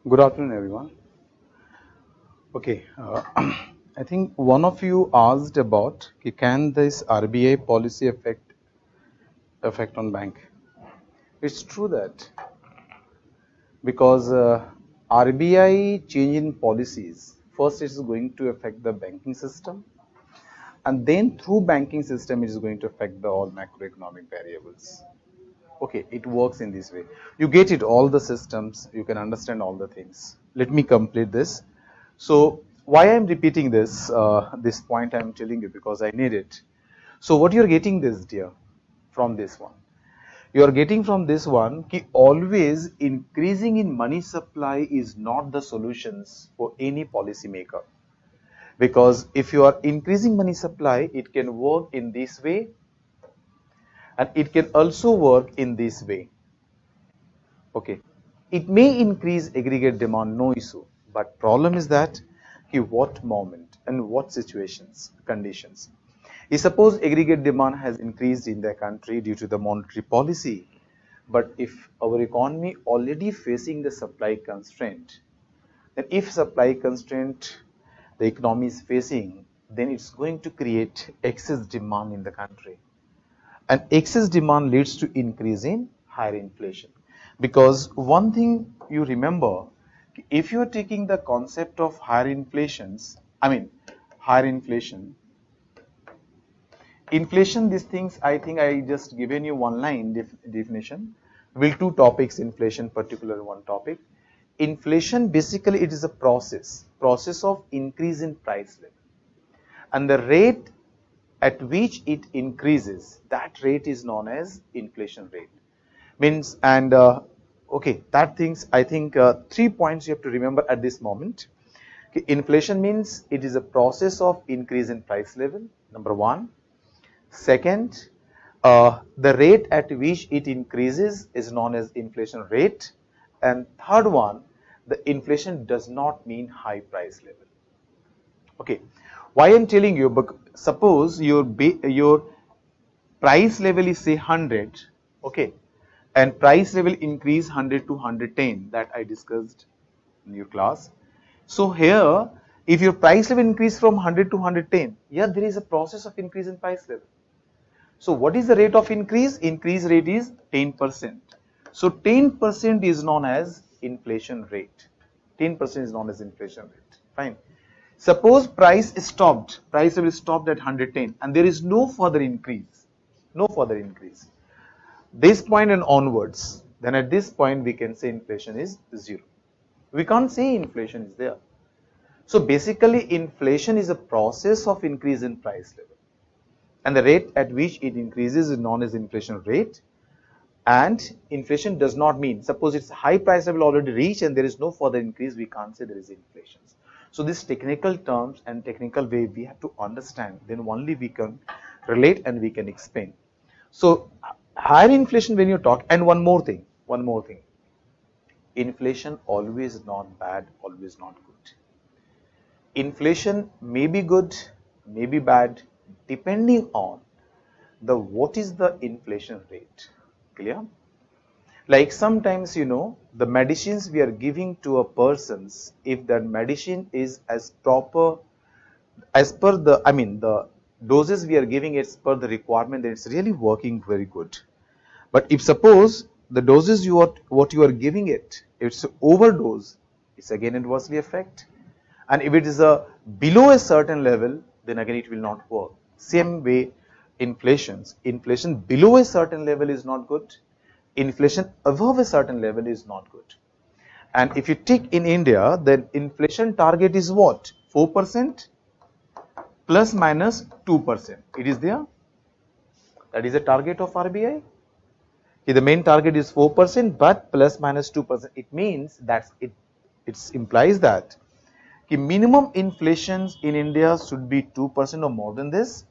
Good afternoon, everyone. Okay, I think one of you asked about can this RBI policy affect on bank? It's true that because RBI change in policies, first it is going to affect the banking system, and then through banking system it is going to affect the all macroeconomic variables. Okay, it works in this way. You get it, all the systems, you can understand all the things. Let me complete this. So why I'm repeating this point I'm telling you because I need it. So what you're getting this, dear, from this one? You are getting from this one कि always increasing in money supply is not the solutions for any policy maker. Because if you are increasing money supply, it can work in this way and it can also work in this way. Okay, it may increase aggregate demand, no issue, but problem is that what moment and what situations, conditions. Suppose aggregate demand has increased in the country due to the monetary policy, but if our economy already facing the supply constraint, then if supply constraint the economy is facing, then it's going to create excess demand in the country. And excess demand leads to increase in higher inflation. Because one thing you remember, if you are taking the concept of higher inflations, higher inflation, these things, I think I just given you one line definition. Will two topics, inflation, particular one topic. Inflation, basically it is a process of increase in price level. And the rate at which it increases, that rate is known as inflation rate. Means, and okay, that things, I think 3 points you have to remember at this moment. Okay, inflation means it is a process of increase in price level, number one. Second, the rate at which it increases is known as inflation rate. And third one, the inflation does not mean high price level. Okay, why I'm telling you, but suppose your price level is say 100, okay, and price level increase 100 to 110 that I discussed in your class. So here, if your price level increase from 100 to 110, yeah, there is a process of increase in price level. So what is the rate of increase? Increase rate is 10%. So 10% is known as inflation rate. 10% is known as inflation rate. Fine. Suppose price level stopped at 110 and there is no further increase. No further increase. This point and onwards, then at this point we can say inflation is zero. We can't say inflation is there. So basically inflation is a process of increase in price level. And the rate at which it increases is known as inflation rate. And inflation does not mean, suppose it's high price level already reached and there is no further increase, we can't say there is inflation. So these technical terms and technical way we have to understand, then only we can relate and we can explain. So higher inflation when you talk, and one more thing, inflation always not bad, always not good. Inflation may be good, may be bad, depending on the what is the inflation rate. Clear? Like sometimes, the medicines we are giving to a persons, if that medicine is as proper as per the doses we are giving as per the requirement, then it's really working very good. But if suppose the doses what you are giving it, it's overdose, it's again adversely affect. And if it is below a certain level, then again it will not work. Same way, inflation below a certain level is not good. Inflation above a certain level is not good. And if you take in India, then inflation target is what? 4% plus minus 2%. It is there. That is the target of RBI. The main target is 4%, but plus minus 2%. It means that it implies that minimum inflations in India should be 2% or more than this,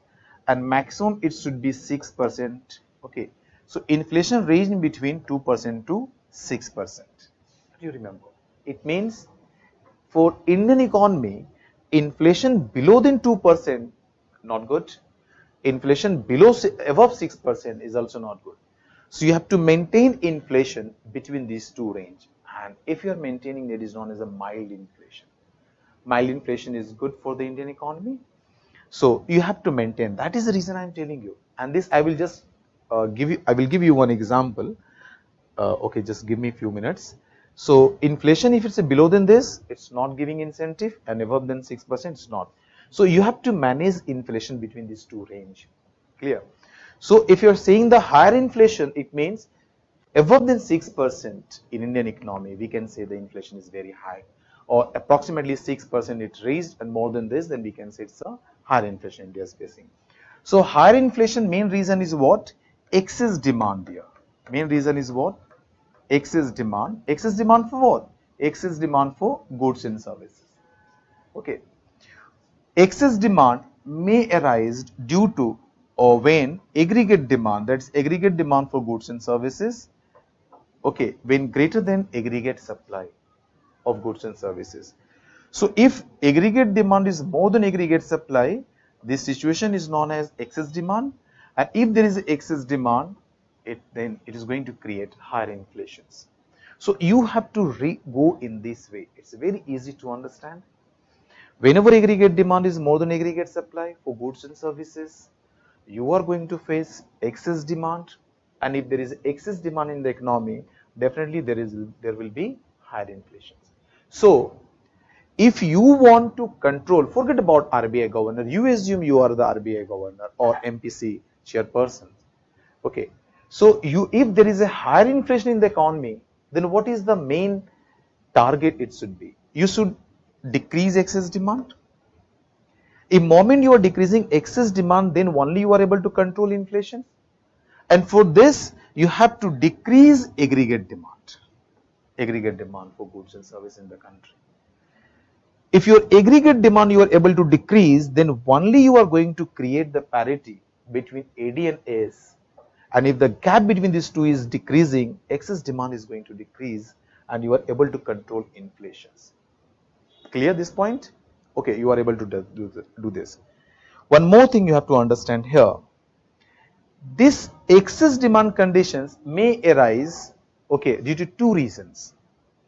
and maximum it should be 6%. Okay, so inflation range in between 2% to 6%. Do you remember? It means for Indian economy, inflation below than 2% not good. Inflation above 6% is also not good. So you have to maintain inflation between these two range. and if you are maintaining, it is known as a mild inflation. Mild inflation is good for the Indian economy. So you have to maintain. That is the reason I am telling you. And this I will just I will give you one example. Okay, just give me a few minutes. So inflation, if it's below than this, it's not giving incentive, and above than 6%, it's not. So you have to manage inflation between these two range. Clear? So if you're saying the higher inflation, it means above than 6% in Indian economy, we can say the inflation is very high, or approximately 6% it raised, and more than this, then we can say it's a higher inflation India is facing. So higher inflation, main reason is what? Excess demand here. Main reason is what? Excess demand. Excess demand for what? Excess demand for goods and services. Okay. Excess demand may arise due to or when aggregate demand, that's aggregate demand for goods and services, okay, when greater than aggregate supply of goods and services. So if aggregate demand is more than aggregate supply, this situation is known as excess demand, and if there is excess demand, then it is going to create higher inflations. So you have to go in this way. It's very easy to understand. Whenever aggregate demand is more than aggregate supply for goods and services, you are going to face excess demand, and if there is excess demand in the economy, definitely there will be higher inflations. So if you want to control, forget about RBI governor, you assume you are the RBI governor or MPC chairperson. Okay, so if there is a higher inflation in the economy, then what is the main target it should be? You should decrease excess demand. The moment you are decreasing excess demand, then only you are able to control inflation. And for this, you have to decrease aggregate demand for goods and services in the country. If your aggregate demand you are able to decrease, then only you are going to create the parity between AD and AS. And if the gap between these two is decreasing, excess demand is going to decrease, and you are able to control inflations. Clear this point? Okay, you are able to do this. One more thing you have to understand here. This excess demand conditions may arise, okay, due to two reasons.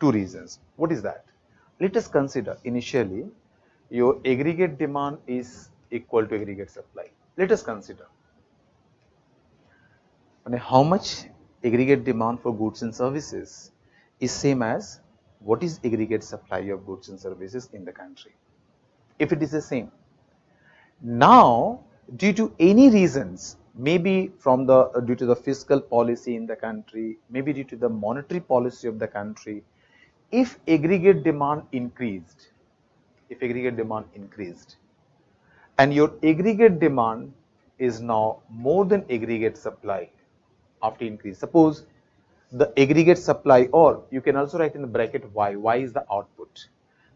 What is that? Let us consider initially your aggregate demand is equal to aggregate supply. Let us consider how much aggregate demand for goods and services is same as what is aggregate supply of goods and services in the country. If it is the same, now due to any reasons, maybe from due to the fiscal policy in the country, maybe due to the monetary policy of the country, if aggregate demand increased, and your aggregate demand is now more than aggregate supply after increase. Suppose the aggregate supply, or you can also write in the bracket Y. Y is the output.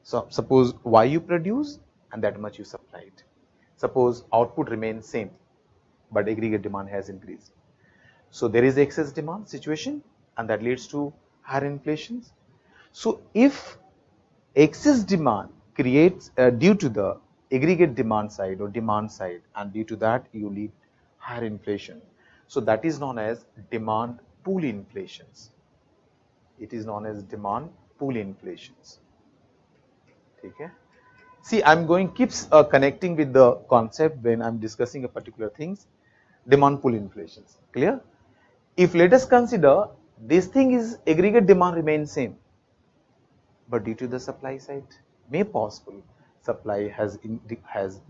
So suppose Y you produce and that much you supplied. Suppose output remains same, but aggregate demand has increased. So there is excess demand situation, and that leads to higher inflations. So if excess demand creates due to the aggregate demand side or demand side, and due to that you lead higher inflation. So that is known as demand pool inflations. It is known as demand pool inflations. Okay. See, I'm going keeps connecting with the concept when I'm discussing a particular things. Demand pool inflations. Clear? If let us consider this thing is aggregate demand remains same, but due to the supply side, may possible supply has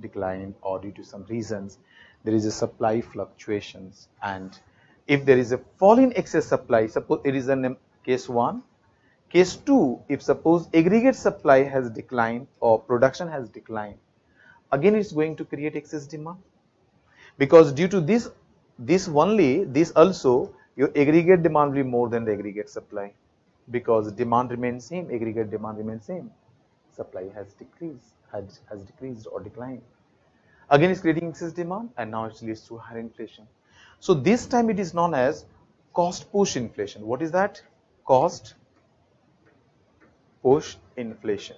declined, or due to some reasons there is a supply fluctuations, and if there is a fall in excess supply, suppose it is in case 1. Case 2, if suppose aggregate supply has declined or production has declined, again it's going to create excess demand, because due to this also your aggregate demand will be more than the aggregate supply, because demand remains same, aggregate demand remains same, supply has decreased or declined. Again it's creating excess demand, and now it leads to higher inflation. So this time it is known as cost push inflation. What is that? Cost push inflation.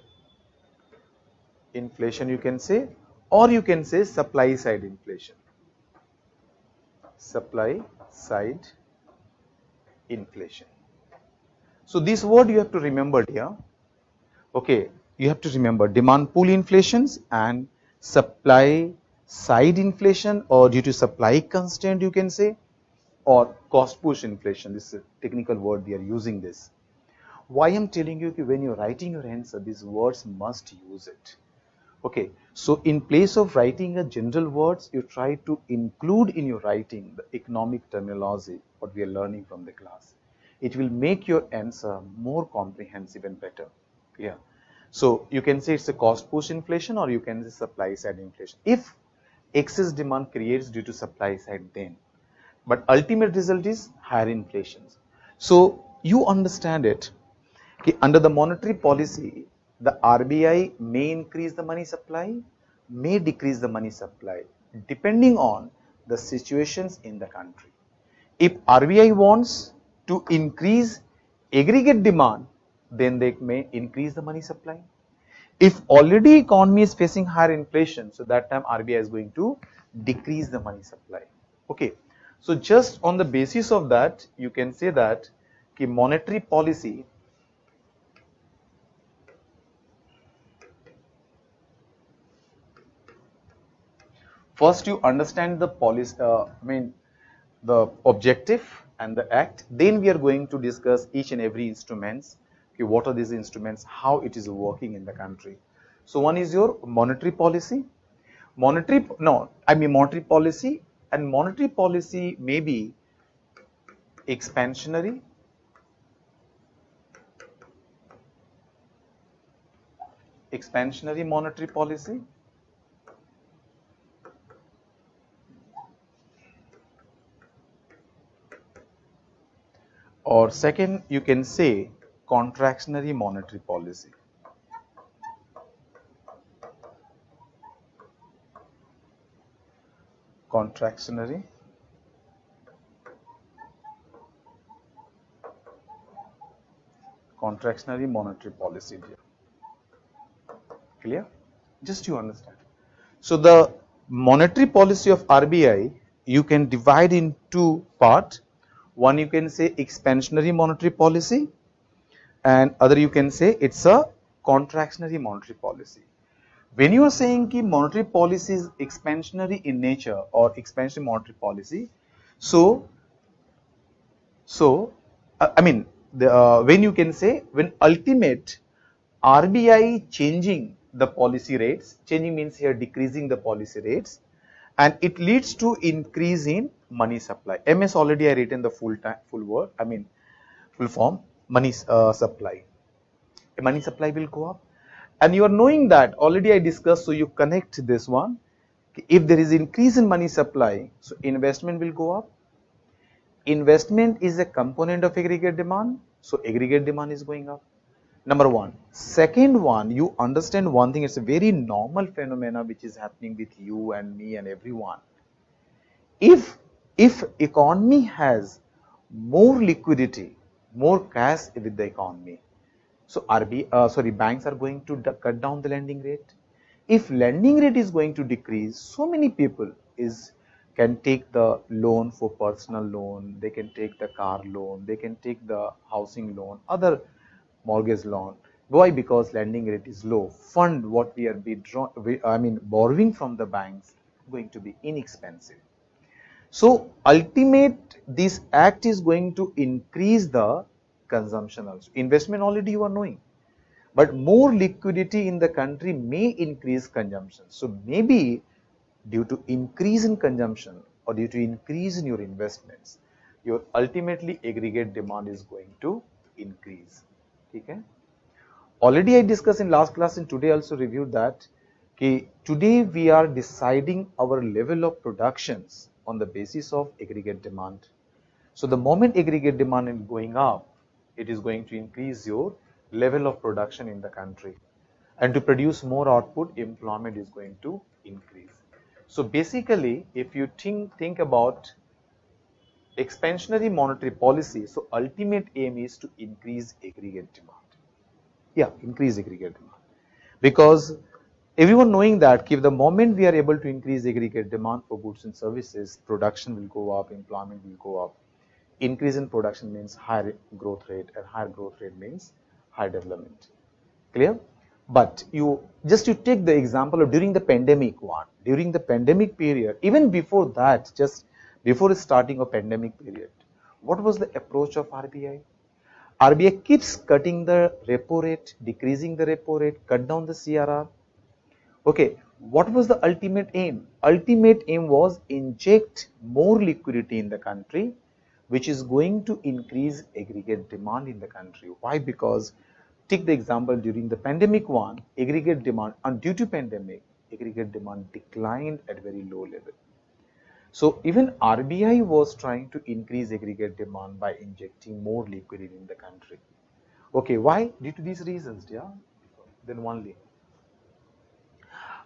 Inflation you can say, or you can say supply side inflation. Supply side inflation. So this word you have to remember here. Okay, you have to remember demand pull inflations and supply side inflation, or due to supply constraint you can say, or cost push inflation. This is a technical word we are using this. Why I'm telling you when you're writing your answer, these words must use it. Okay, so in place of writing a general words, you try to include in your writing the economic terminology what we are learning from the class. It will make your answer more comprehensive and better. Yeah. So you can say it's a cost push inflation, or you can say supply side inflation. If excess demand creates due to supply side, then, but ultimate result is higher inflations. So you understand it. Okay, under the monetary policy, the RBI may increase the money supply, may decrease the money supply, depending on the situations in the country. If RBI wants to increase aggregate demand, then they may increase the money supply. If already economy is facing higher inflation, so that time RBI is going to decrease the money supply. Okay, so just on the basis of that, you can say that monetary policy first you understand the policy, the objective and the act. Then we are going to discuss each and every instruments. Okay, what are these instruments? How it is working in the country? So one is your monetary policy. Monetary policy, and monetary policy may be expansionary, monetary policy, or second you can say contractionary monetary policy. Contractionary monetary policy here. Clear? Just you understand. So the monetary policy of RBI you can divide in two parts. One you can say expansionary monetary policy, and other you can say it's a contractionary monetary policy. When you are saying कि monetary policy is expansionary in nature or expansionary monetary policy, when you can say when ultimate RBI changing the policy rates, changing means here decreasing the policy rates, and it leads to increase in money supply. MS already I written the full form, money supply. Money supply will go up, and you are knowing that already I discussed, so you connect this one. If there is increase in money supply, so investment will go up. Investment is a component of aggregate demand, so aggregate demand is going up. Number one. Second one, you understand one thing, it's a very normal phenomena which is happening with you and me and everyone. If economy has more liquidity, more cash with the economy, so banks are going to cut down the lending rate. If lending rate is going to decrease, so many people can take the loan for personal loan, they can take the car loan, they can take the housing loan, other mortgage loan. Why? Because lending rate is low. Fund what we are borrowing from the banks going to be inexpensive. So ultimate, this act is going to increase the consumption also. Investment already you are knowing, but more liquidity in the country may increase consumption. So maybe due to increase in consumption or due to increase in your investments, your ultimately aggregate demand is going to increase. Okay? Already I discussed in last class and today also reviewed that today we are deciding our level of productions on the basis of aggregate demand. So the moment aggregate demand is going up, it is going to increase your level of production in the country, and to produce more output, employment is going to increase. So basically, if you think about expansionary monetary policy, so ultimate aim is to increase aggregate demand. Yeah, increase aggregate demand, because everyone knowing that if the moment we are able to increase aggregate demand for goods and services, production will go up, employment will go up. increase in production means higher growth rate, and higher growth rate means higher development. Clear? But you take the example of during the pandemic one. During the pandemic period, even before that, just before the starting of pandemic period, what was the approach of RBI? RBI keeps cutting the repo rate, decreasing the repo rate, cut down the CRR. Okay, what was the ultimate aim? Ultimate aim was inject more liquidity in the country, which is going to increase aggregate demand in the country. Why? Because take the example during the pandemic one, aggregate demand, and due to pandemic, aggregate demand declined at very low level. So even RBI was trying to increase aggregate demand by injecting more liquidity in the country. Okay, why? Due to these reasons, yeah. Then only.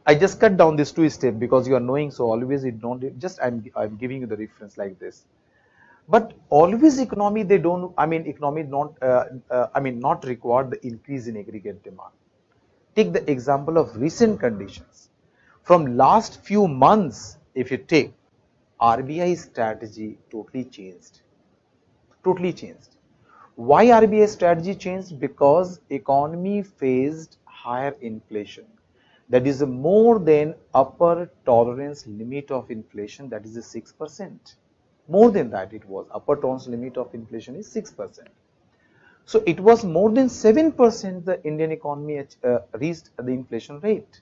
I just cut down this two step because you are knowing, so always it don't just I'm giving you the reference like this. But always economy they don't. I mean economy not. Not require the increase in aggregate demand. Take the example of recent conditions. From last few months, if you take, RBI strategy totally changed. Totally changed. Why RBI strategy changed? Because economy faced higher inflation. That is more than upper tolerance limit of inflation, that is 6%. More than that it was. Upper tolerance limit of inflation is 6%. So it was more than 7% the Indian economy reached the inflation rate.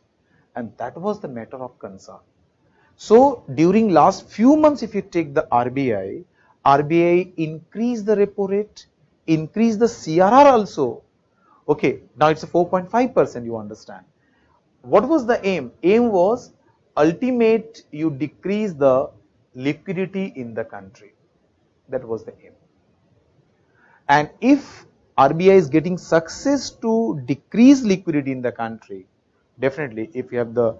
And that was the matter of concern. So during last few months, if you take the RBI increased the repo rate, increased the CRR also. Okay, now it's a 4.5%, you understand. What was the aim? Aim was ultimate you decrease the liquidity in the country. That was the aim. And if RBI is getting success to decrease liquidity in the country, definitely if you have the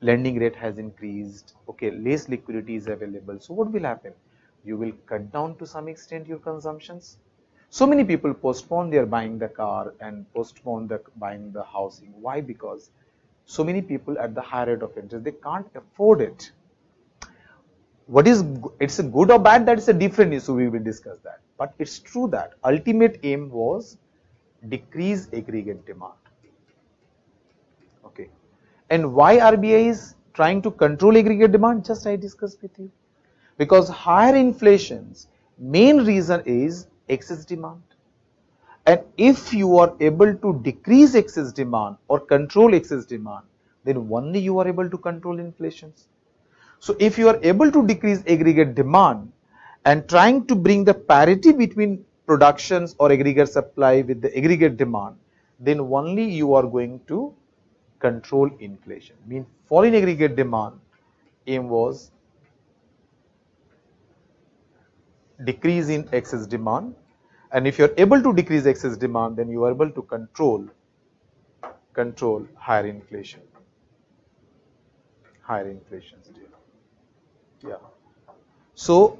lending rate has increased, okay, less liquidity is available. So what will happen? You will cut down to some extent your consumptions. So many people postpone their buying the car and postpone the buying the housing. Why? Because so many people at the higher rate of interest, they can't afford it. What is it's a good or bad, that is a different issue, we will discuss that. But it's true that ultimate aim was decrease aggregate demand. Okay. And why RBI is trying to control aggregate demand? Just I discussed with you. Because higher inflation's main reason is excess demand. And if you are able to decrease excess demand or control excess demand, then only you are able to control inflations. So if you are able to decrease aggregate demand and trying to bring the parity between productions or aggregate supply with the aggregate demand, then only you are going to control inflation. Mean fall in aggregate demand, aim was decrease in excess demand, and if you are able to decrease excess demand, then you are able to control higher inflation. Higher inflation still. Yeah. So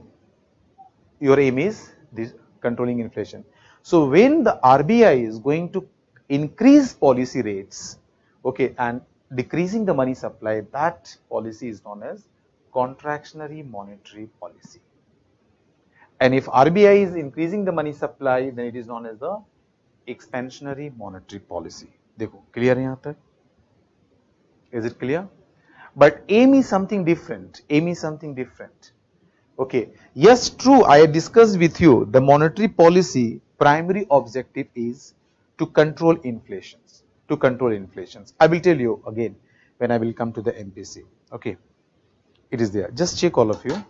your aim is this controlling inflation. So when the RBI is going to increase policy rates, okay, and decreasing the money supply, that policy is known as contractionary monetary policy. And if RBI is increasing the money supply, then it is known as the expansionary monetary policy. देखो clear है यहाँ तक? Is it clear? But aim is something different. Aim is something different. Okay. Yes, true. I discussed with you the monetary policy primary objective is to control inflations. To control inflations. I will tell you again when I will come to the MPC. Okay. It is there. Just check all of you.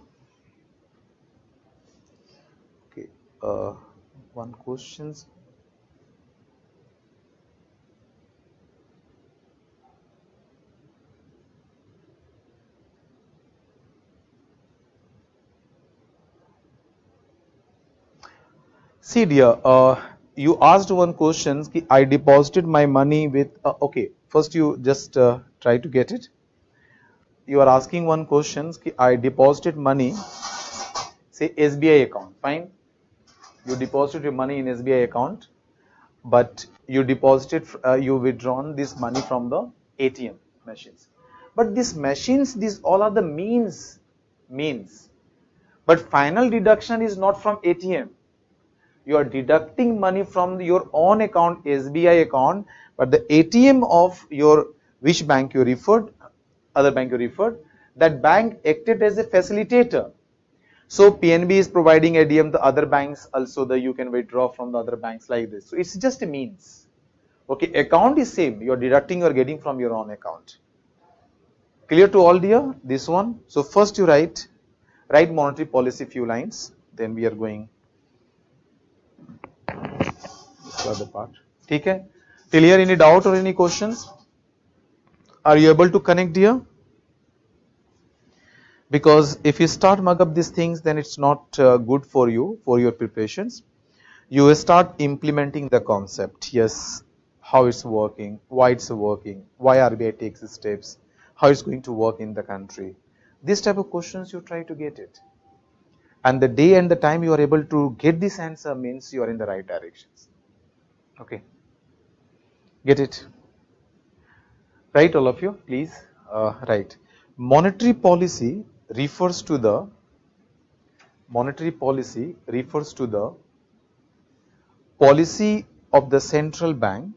Okay. One questions. See dear, you asked one question, I deposited my money with, okay, first you just try to get it. You are asking one question, I deposited money, say SBI account, fine. You deposited your money in SBI account, but you deposited, you withdrawn this money from the ATM machines. But these machines, these all are the means. But final deduction is not from ATM. You are deducting money from your own account, SBI account, but the ATM of your which bank you referred, other bank you referred, that bank acted as a facilitator. So PNB is providing ATM, the other banks also you can withdraw from the other banks like this. So it's just a means. Okay, account is same. You are deducting, you are getting from your own account. Clear to all dear? This one. So first you write monetary policy few lines. Then we are going this other part. Okay. Till here any doubt or any questions? Are you able to connect here? Because if you start mug up these things, then it's not good for you, for your preparations. You will start implementing the concept. Yes, how it's working, why it's working, why RBI takes steps, how it's going to work in the country. This type of questions you try to get it. And the day and the time you are able to get this answer means you are in the right directions. Okay. Get it? Right, all of you, please. Right. Monetary policy refers to the policy of the central bank,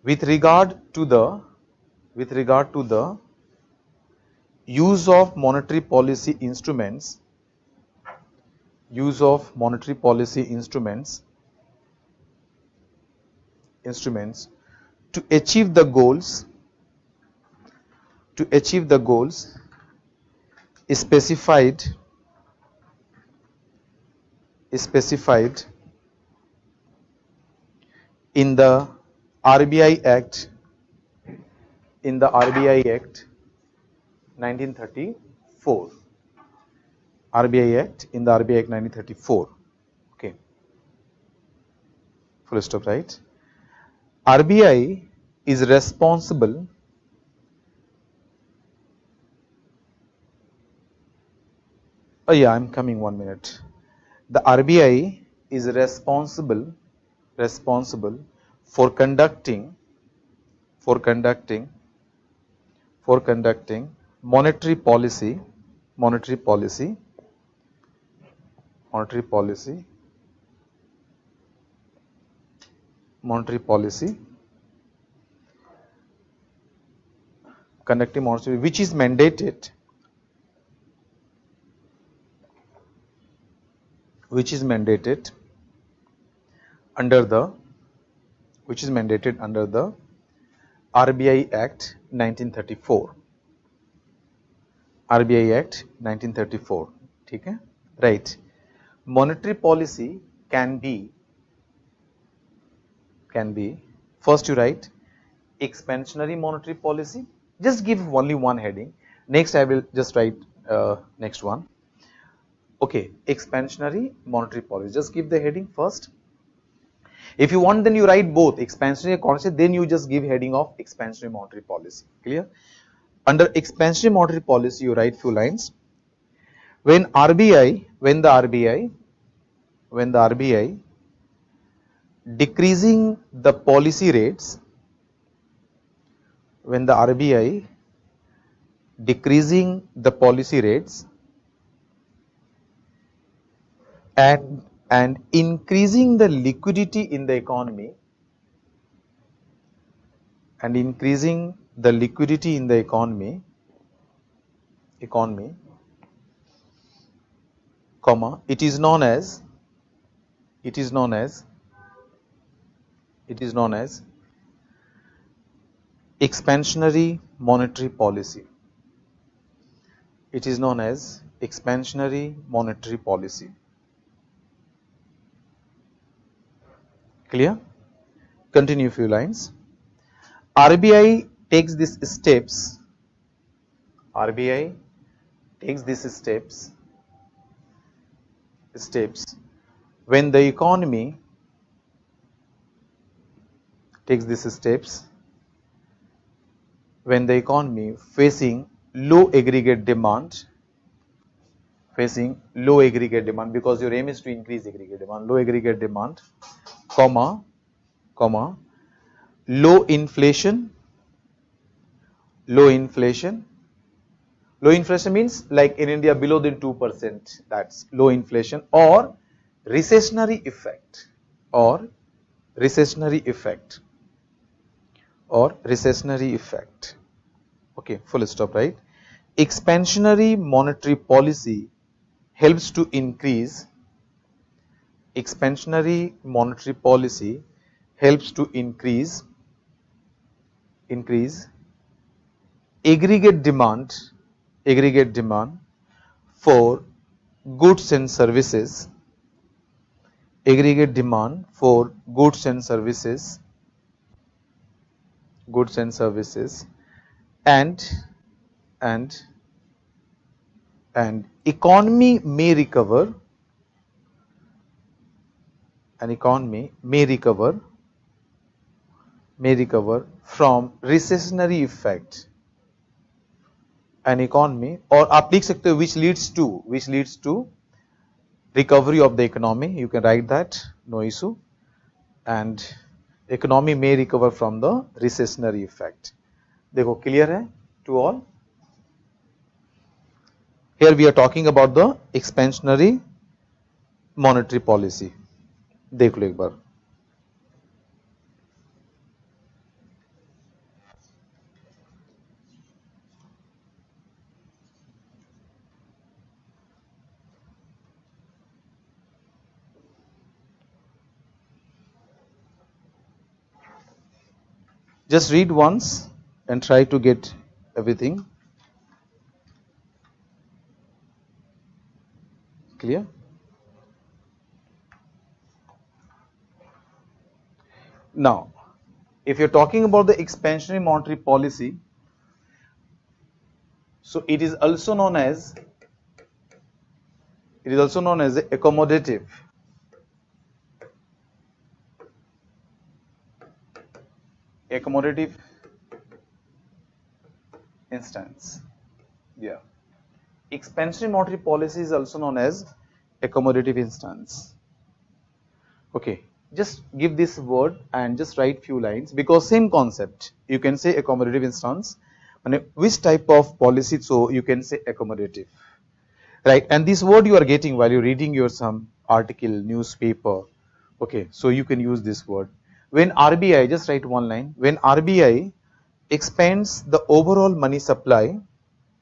with regard to the use of monetary policy instruments to achieve the goals specified in the RBI Act 1934. RBI Act 1934. Okay. Full stop, right? RBI is responsible I'm coming 1 minute. The RBI is responsible for conducting monetary policy conducting monetary, which is mandated under the RBI Act 1934. RBI Act 1934. Okay? Right. Monetary policy can be first you write expansionary monetary policy. Just give only one heading. Next I will just write next one. Okay, expansionary monetary policy. Just give the heading first. If you want, then you write both expansionary and contractionary, then you just give heading of expansionary monetary policy. Clear? Under expansionary monetary policy, you write few lines. When the RBI decreasing the policy rates, and increasing the liquidity in the economy, comma, it is known as expansionary monetary policy. It is known as expansionary monetary policy. Clear? Continue few lines. RBI takes these steps. When the economy facing low aggregate demand, because your aim is to increase aggregate demand, low aggregate demand, comma, low inflation low inflation. Low inflation means like in India below than 2%, that's low inflation, or recessionary effect, or recessionary effect, or recessionary effect. Okay, full stop, right? Expansionary monetary policy helps to increase, expansionary monetary policy helps to increase aggregate demand for goods and services, aggregate demand for goods and services, goods and services, and and and economy may recover, an economy may recover from recessionary effect, an economy, or आप लिख सकते हो which leads to recovery of the economy, you can write that, no issue, and economy may recover from the recessionary effect. देखो clear है to all? Here we are talking about the expansionary monetary policy. देख लो एक बार. Just read once and try to get everything clear. Now, if you're talking about the expansionary monetary policy, so it is also known as accommodative instance. Yeah, expansionary monetary policy is also known as accommodative instance. Okay, just give this word and just write few lines, because same concept. You can say accommodative instance, and which type of policy, so you can say accommodative, right? And this word you are getting while you're reading your some article, newspaper. Okay, so you can use this word. When RBI, just write one line, when RBI expands the overall money supply,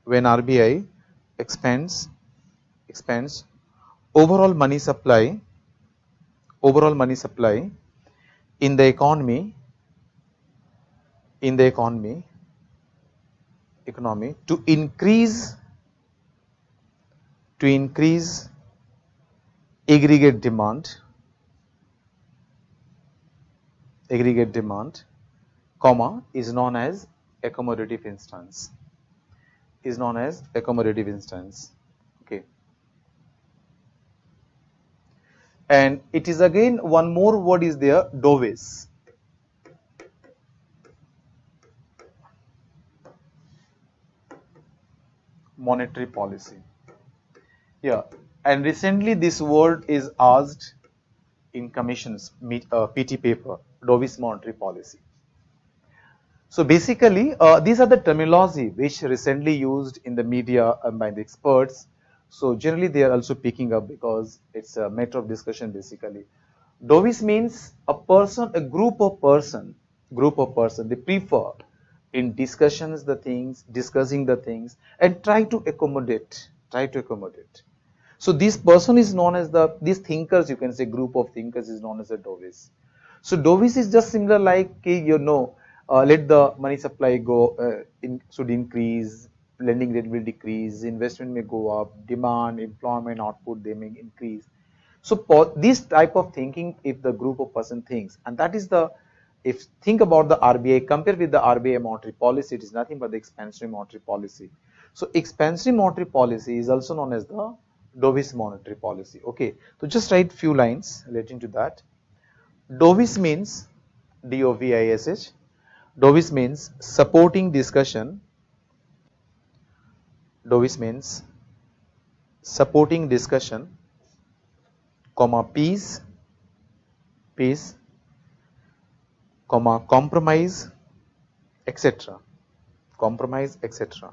when RBI expands overall money supply in the economy to increase aggregate demand, comma, is known as accommodative instance, okay. And it is again one more word is there, dovish. Monetary policy. Yeah, and recently this word is asked in commissions, PT paper, dovish monetary policy. So basically, these are the terminology which recently used in the media by the experts. So generally, they are also picking up because it's a matter of discussion. Basically, dovish means a person, a group of person. They prefer in discussing the things, and try to accommodate. So this person is known as these thinkers. You can say group of thinkers is known as a dovish. So dovish is just similar like let the money supply go should increase, lending rate will decrease, investment may go up, demand, employment, output they may increase. So this type of thinking, if the group of person thinks, and that is if think about the RBI, compare with the RBI monetary policy, it is nothing but the expansionary monetary policy. So expansionary monetary policy is also known as the dovish monetary policy. Okay, so just write few lines relating to that. Dovish means DOVISH. Dovish means supporting discussion. Dovish means supporting discussion, comma peace, comma compromise, etc. compromise, etc.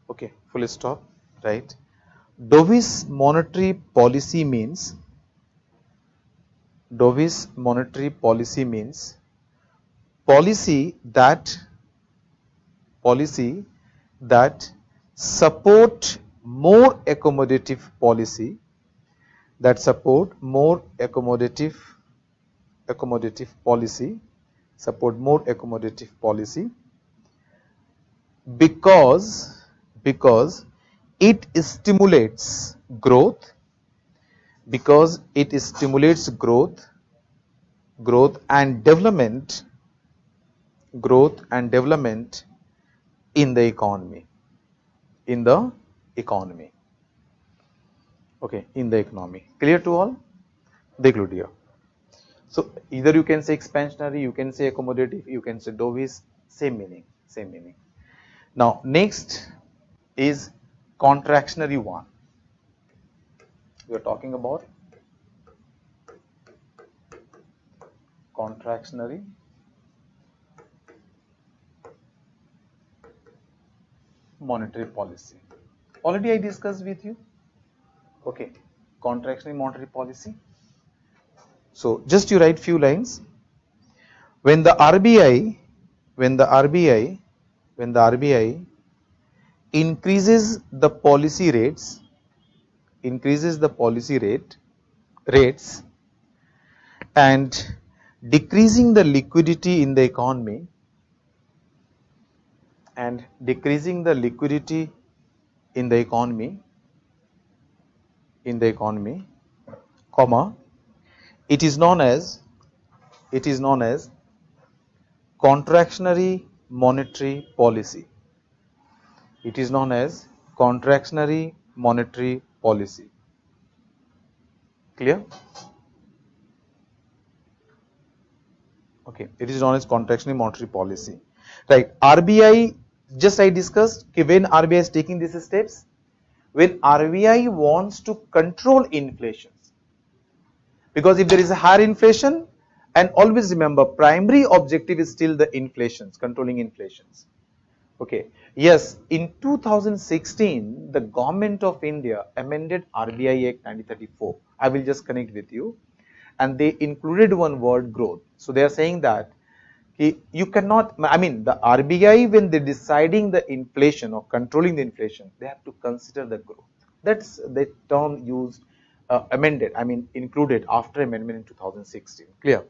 Okay, full stop, right? Dovish monetary policy means policy that support more accommodative policy because it stimulates growth and development in the economy okay, in the economy. Clear to all? Dekh lo dear. So either you can say expansionary, you can say accommodative, you can say dovish, same meaning. Now next is contractionary one. We are talking about contractionary monetary policy. Already I discussed with you. Okay, contractionary monetary policy. So just you write few lines. When the RBI increases the policy rates and decreasing the liquidity in the economy comma, it is known as contractionary monetary policy. Clear? Okay, it is known as contractionary monetary policy. Right, RBI, just I discussed when RBI is taking these steps, when RBI wants to control inflation. Because if there is a higher inflation, and always remember, primary objective is still the inflations, controlling inflations. Okay, yes, in 2016, the government of India amended RBI Act 1934. I will just connect with you. And they included one word, growth. So they are saying that you cannot, I mean, the RBI, when they're deciding the inflation or controlling the inflation, they have to consider the growth. That's the term used, amended, I mean, included after amendment in 2016. Clear?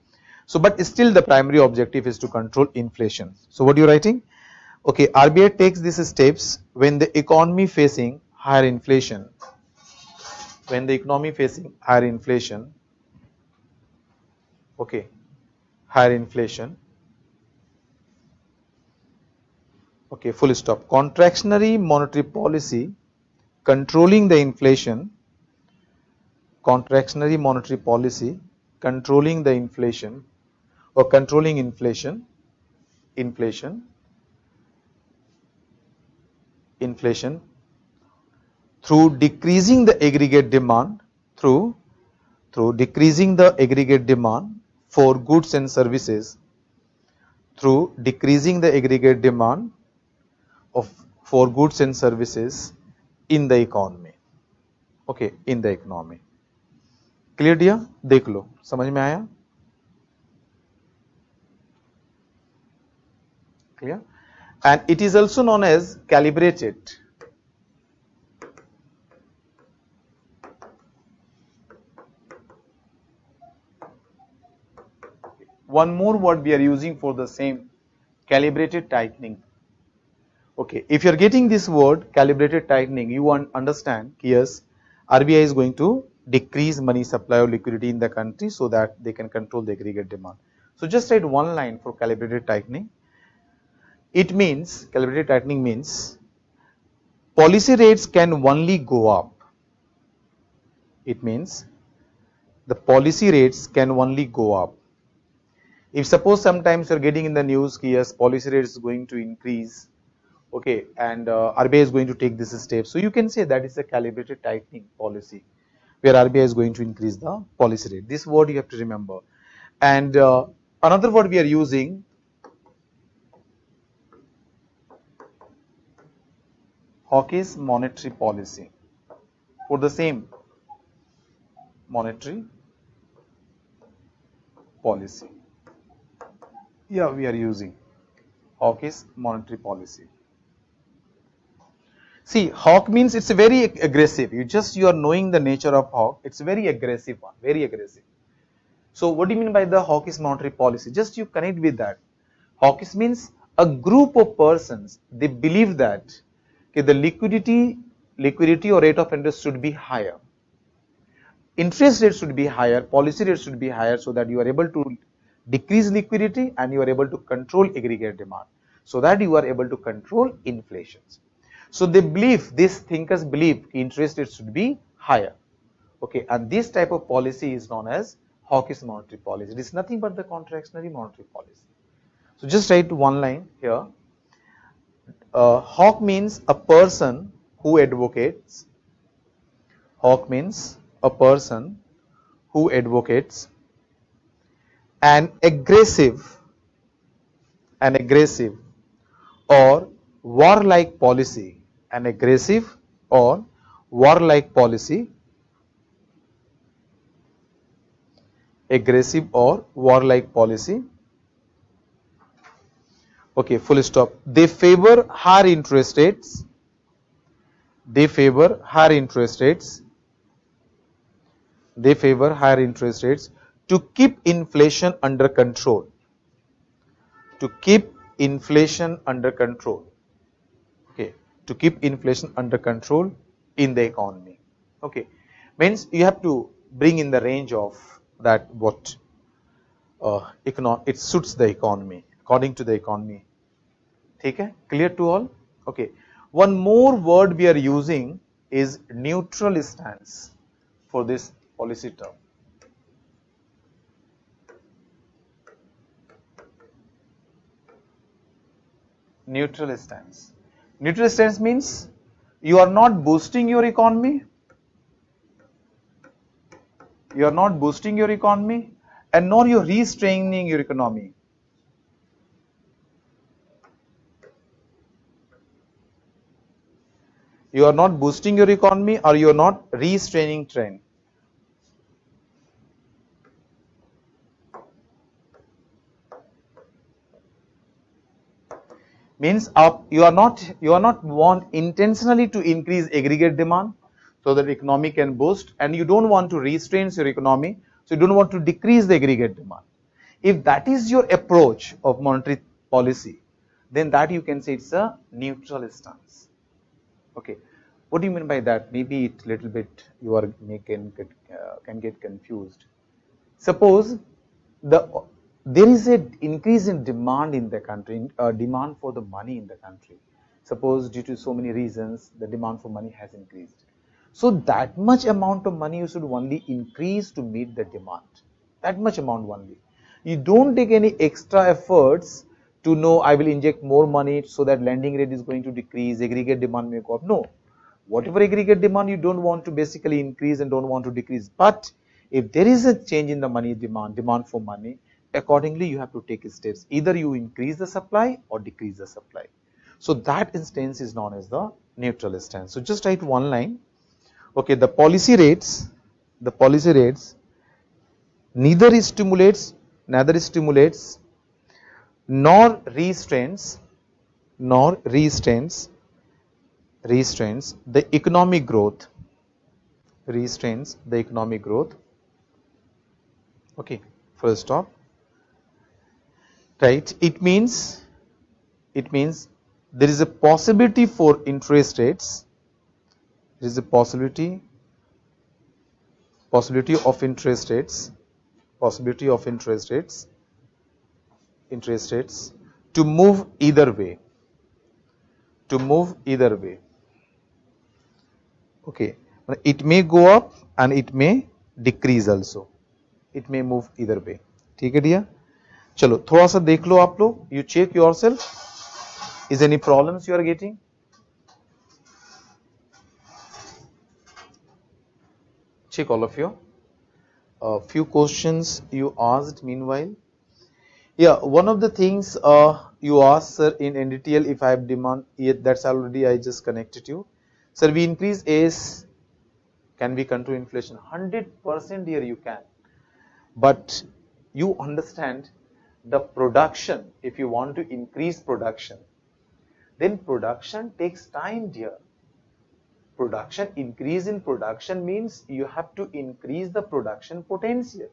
So, but still the primary objective is to control inflation. So, what are you writing? Okay, RBI takes these steps when the economy facing higher inflation. Okay, higher inflation. Okay, full stop. Contractionary monetary policy controlling the inflation. Contractionary monetary policy controlling the inflation or controlling inflation through decreasing the aggregate demand through decreasing the aggregate demand for goods and services for goods and services in the economy. Okay, in the economy. Clear dear? देख लो, समझ में आया? Clear? And it is also known as calibrated. One more word we are using for the same, calibrated tightening. Okay, if you are getting this word calibrated tightening, you understand, yes, RBI is going to decrease money supply or liquidity in the country so that they can control the aggregate demand. So just write one line for calibrated tightening. It means, calibrated tightening means policy rates can only go up. It means the policy rates can only go up. If suppose sometimes you are getting in the news, yes, policy rate is going to increase, okay, and RBI is going to take this step. So you can say that is a calibrated tightening policy, where RBI is going to increase the policy rate. This word you have to remember. And another word we are using, hawkish monetary policy. For the same monetary policy, yeah, we are using hawkish monetary policy. See, hawk means it's a very aggressive. You are knowing the nature of hawk. It's a very aggressive one, very aggressive. So what do you mean by the hawkish monetary policy? Just you connect with that. Hawkish means a group of persons, they believe that okay, the liquidity or rate of interest should be higher. Interest rates should be higher, policy rates should be higher, so that you are able to decrease liquidity and you are able to control aggregate demand, so that you are able to control inflation. So they believe, these thinkers believe interest rates should be higher. Okay, and this type of policy is known as hawkish monetary policy. It is nothing but the contractionary monetary policy. So just write one line here. Hawk means a person who advocates. Hawk means a person who advocates an aggressive or warlike policy. An aggressive or warlike policy. Aggressive or warlike policy. Okay, full stop. They favor higher interest rates. They favor higher interest rates. They favor higher interest rates to keep inflation under control. To keep inflation under control. Okay, to keep inflation under control in the economy. Okay, means you have to bring in the range of that what it suits the economy, according to the economy. Okay, clear to all? Okay, one more word we are using is neutral stance for this policy term. Neutral stance. Neutral stance means you are not boosting your economy. You are not boosting your economy, and nor you are restraining your economy. You are not boosting your economy, or you are not restraining trend. Means you are not want intentionally to increase aggregate demand so that economy can boost, and you don't want to restrain your economy, so you don't want to decrease the aggregate demand. If that is your approach of monetary policy, then that you can say it's a neutral stance. Okay, what do you mean by that? Maybe it's little bit you are can get confused. Suppose there is an increase in demand in the country, demand for the money in the country. Suppose due to so many reasons, the demand for money has increased. So that much amount of money you should only increase to meet the demand. That much amount only. You don't take any extra efforts to know I will inject more money so that lending rate is going to decrease, aggregate demand may go up. No. Whatever aggregate demand you don't want to basically increase and don't want to decrease. But if there is a change in the money demand for money, accordingly you have to take steps. Either you increase the supply or decrease the supply. So that instance is known as the neutral stance. So just write one line. Okay, the policy rates neither stimulates nor restrains the economic growth. Okay, full stop. Right, it means there is a possibility for interest rates. There is a possibility of interest rates to move either way. Okay, it may go up and it may decrease also. It may move either way. ठीक है dear? चलो थोड़ा सा देख लो आप लोग. You check yourself. Is any problems you are getting? Check all of you. A few questions you asked meanwhile. Yeah, one of the things you asked, sir, in NDTL, if I have demand, yet that's already I just connected you. Sir, we increase AS, can we control inflation? 100% here you can. But you understand the production, if you want to increase production, then production takes time, dear. Production, increase in production means you have to increase the production potential.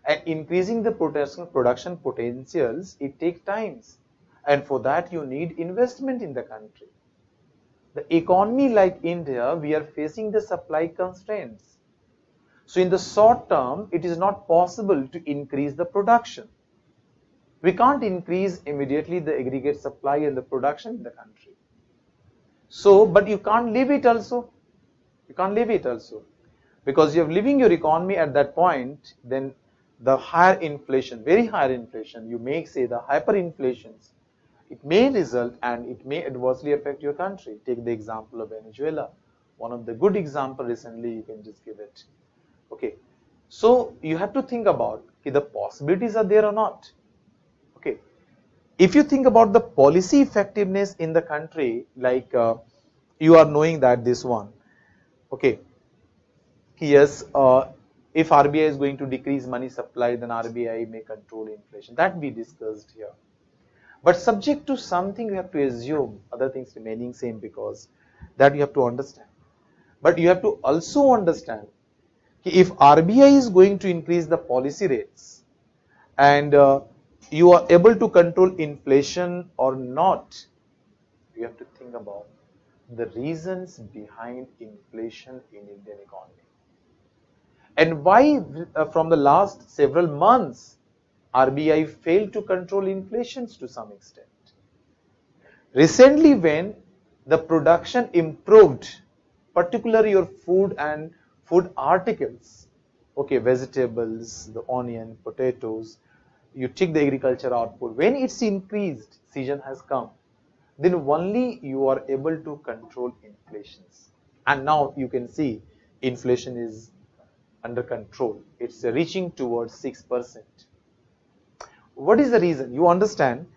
And increasing the production potentials, it takes times. And for that you need investment in the country. The economy like India, we are facing the supply constraints. So in the short term, it is not possible to increase the production. We can't increase immediately the aggregate supply and the production in the country. So, but you can't leave it also. You can't leave it also. Because you're leaving your economy at that point, then the higher inflation, very higher inflation, you may say the hyperinflations, it may result and it may adversely affect your country. Take the example of Venezuela. One of the good example recently, you can just give it. Okay. So you have to think about the possibilities are there or not. Okay. If you think about the policy effectiveness in the country, like you are knowing that this one. Okay. Yes, if RBI is going to decrease money supply, then RBI may control inflation. That we discussed here. But subject to something, you have to assume other things remaining same, because that you have to understand. But you have to also understand if RBI is going to increase the policy rates and you are able to control inflation or not, you have to think about the reasons behind inflation in Indian economy. And why from the last several months RBI failed to control inflations to some extent. Recently when the production improved, particularly your food and food articles, okay, vegetables, the onion, potatoes, you take the agriculture output, when it's increased, season has come, then only you are able to control inflations. And now you can see inflation is under control. It's reaching towards 6%. What is the reason? You understand,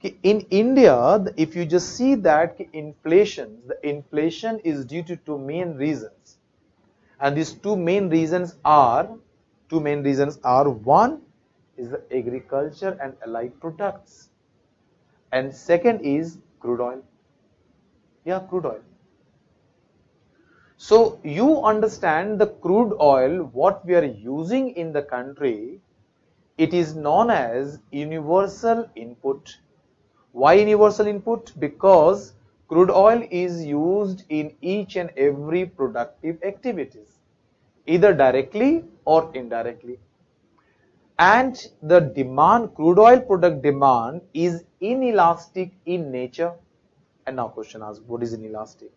in India, if you just see that the inflation is due to two main reasons. And these two main reasons are, one is the agriculture and allied products. And second is crude oil. Yeah, crude oil. So you understand the crude oil, what we are using in the country, it is known as universal input. Why universal input? Because crude oil is used in each and every productive activities, either directly or indirectly. And the demand, crude oil product demand is inelastic in nature. And now question asked, what is inelastic?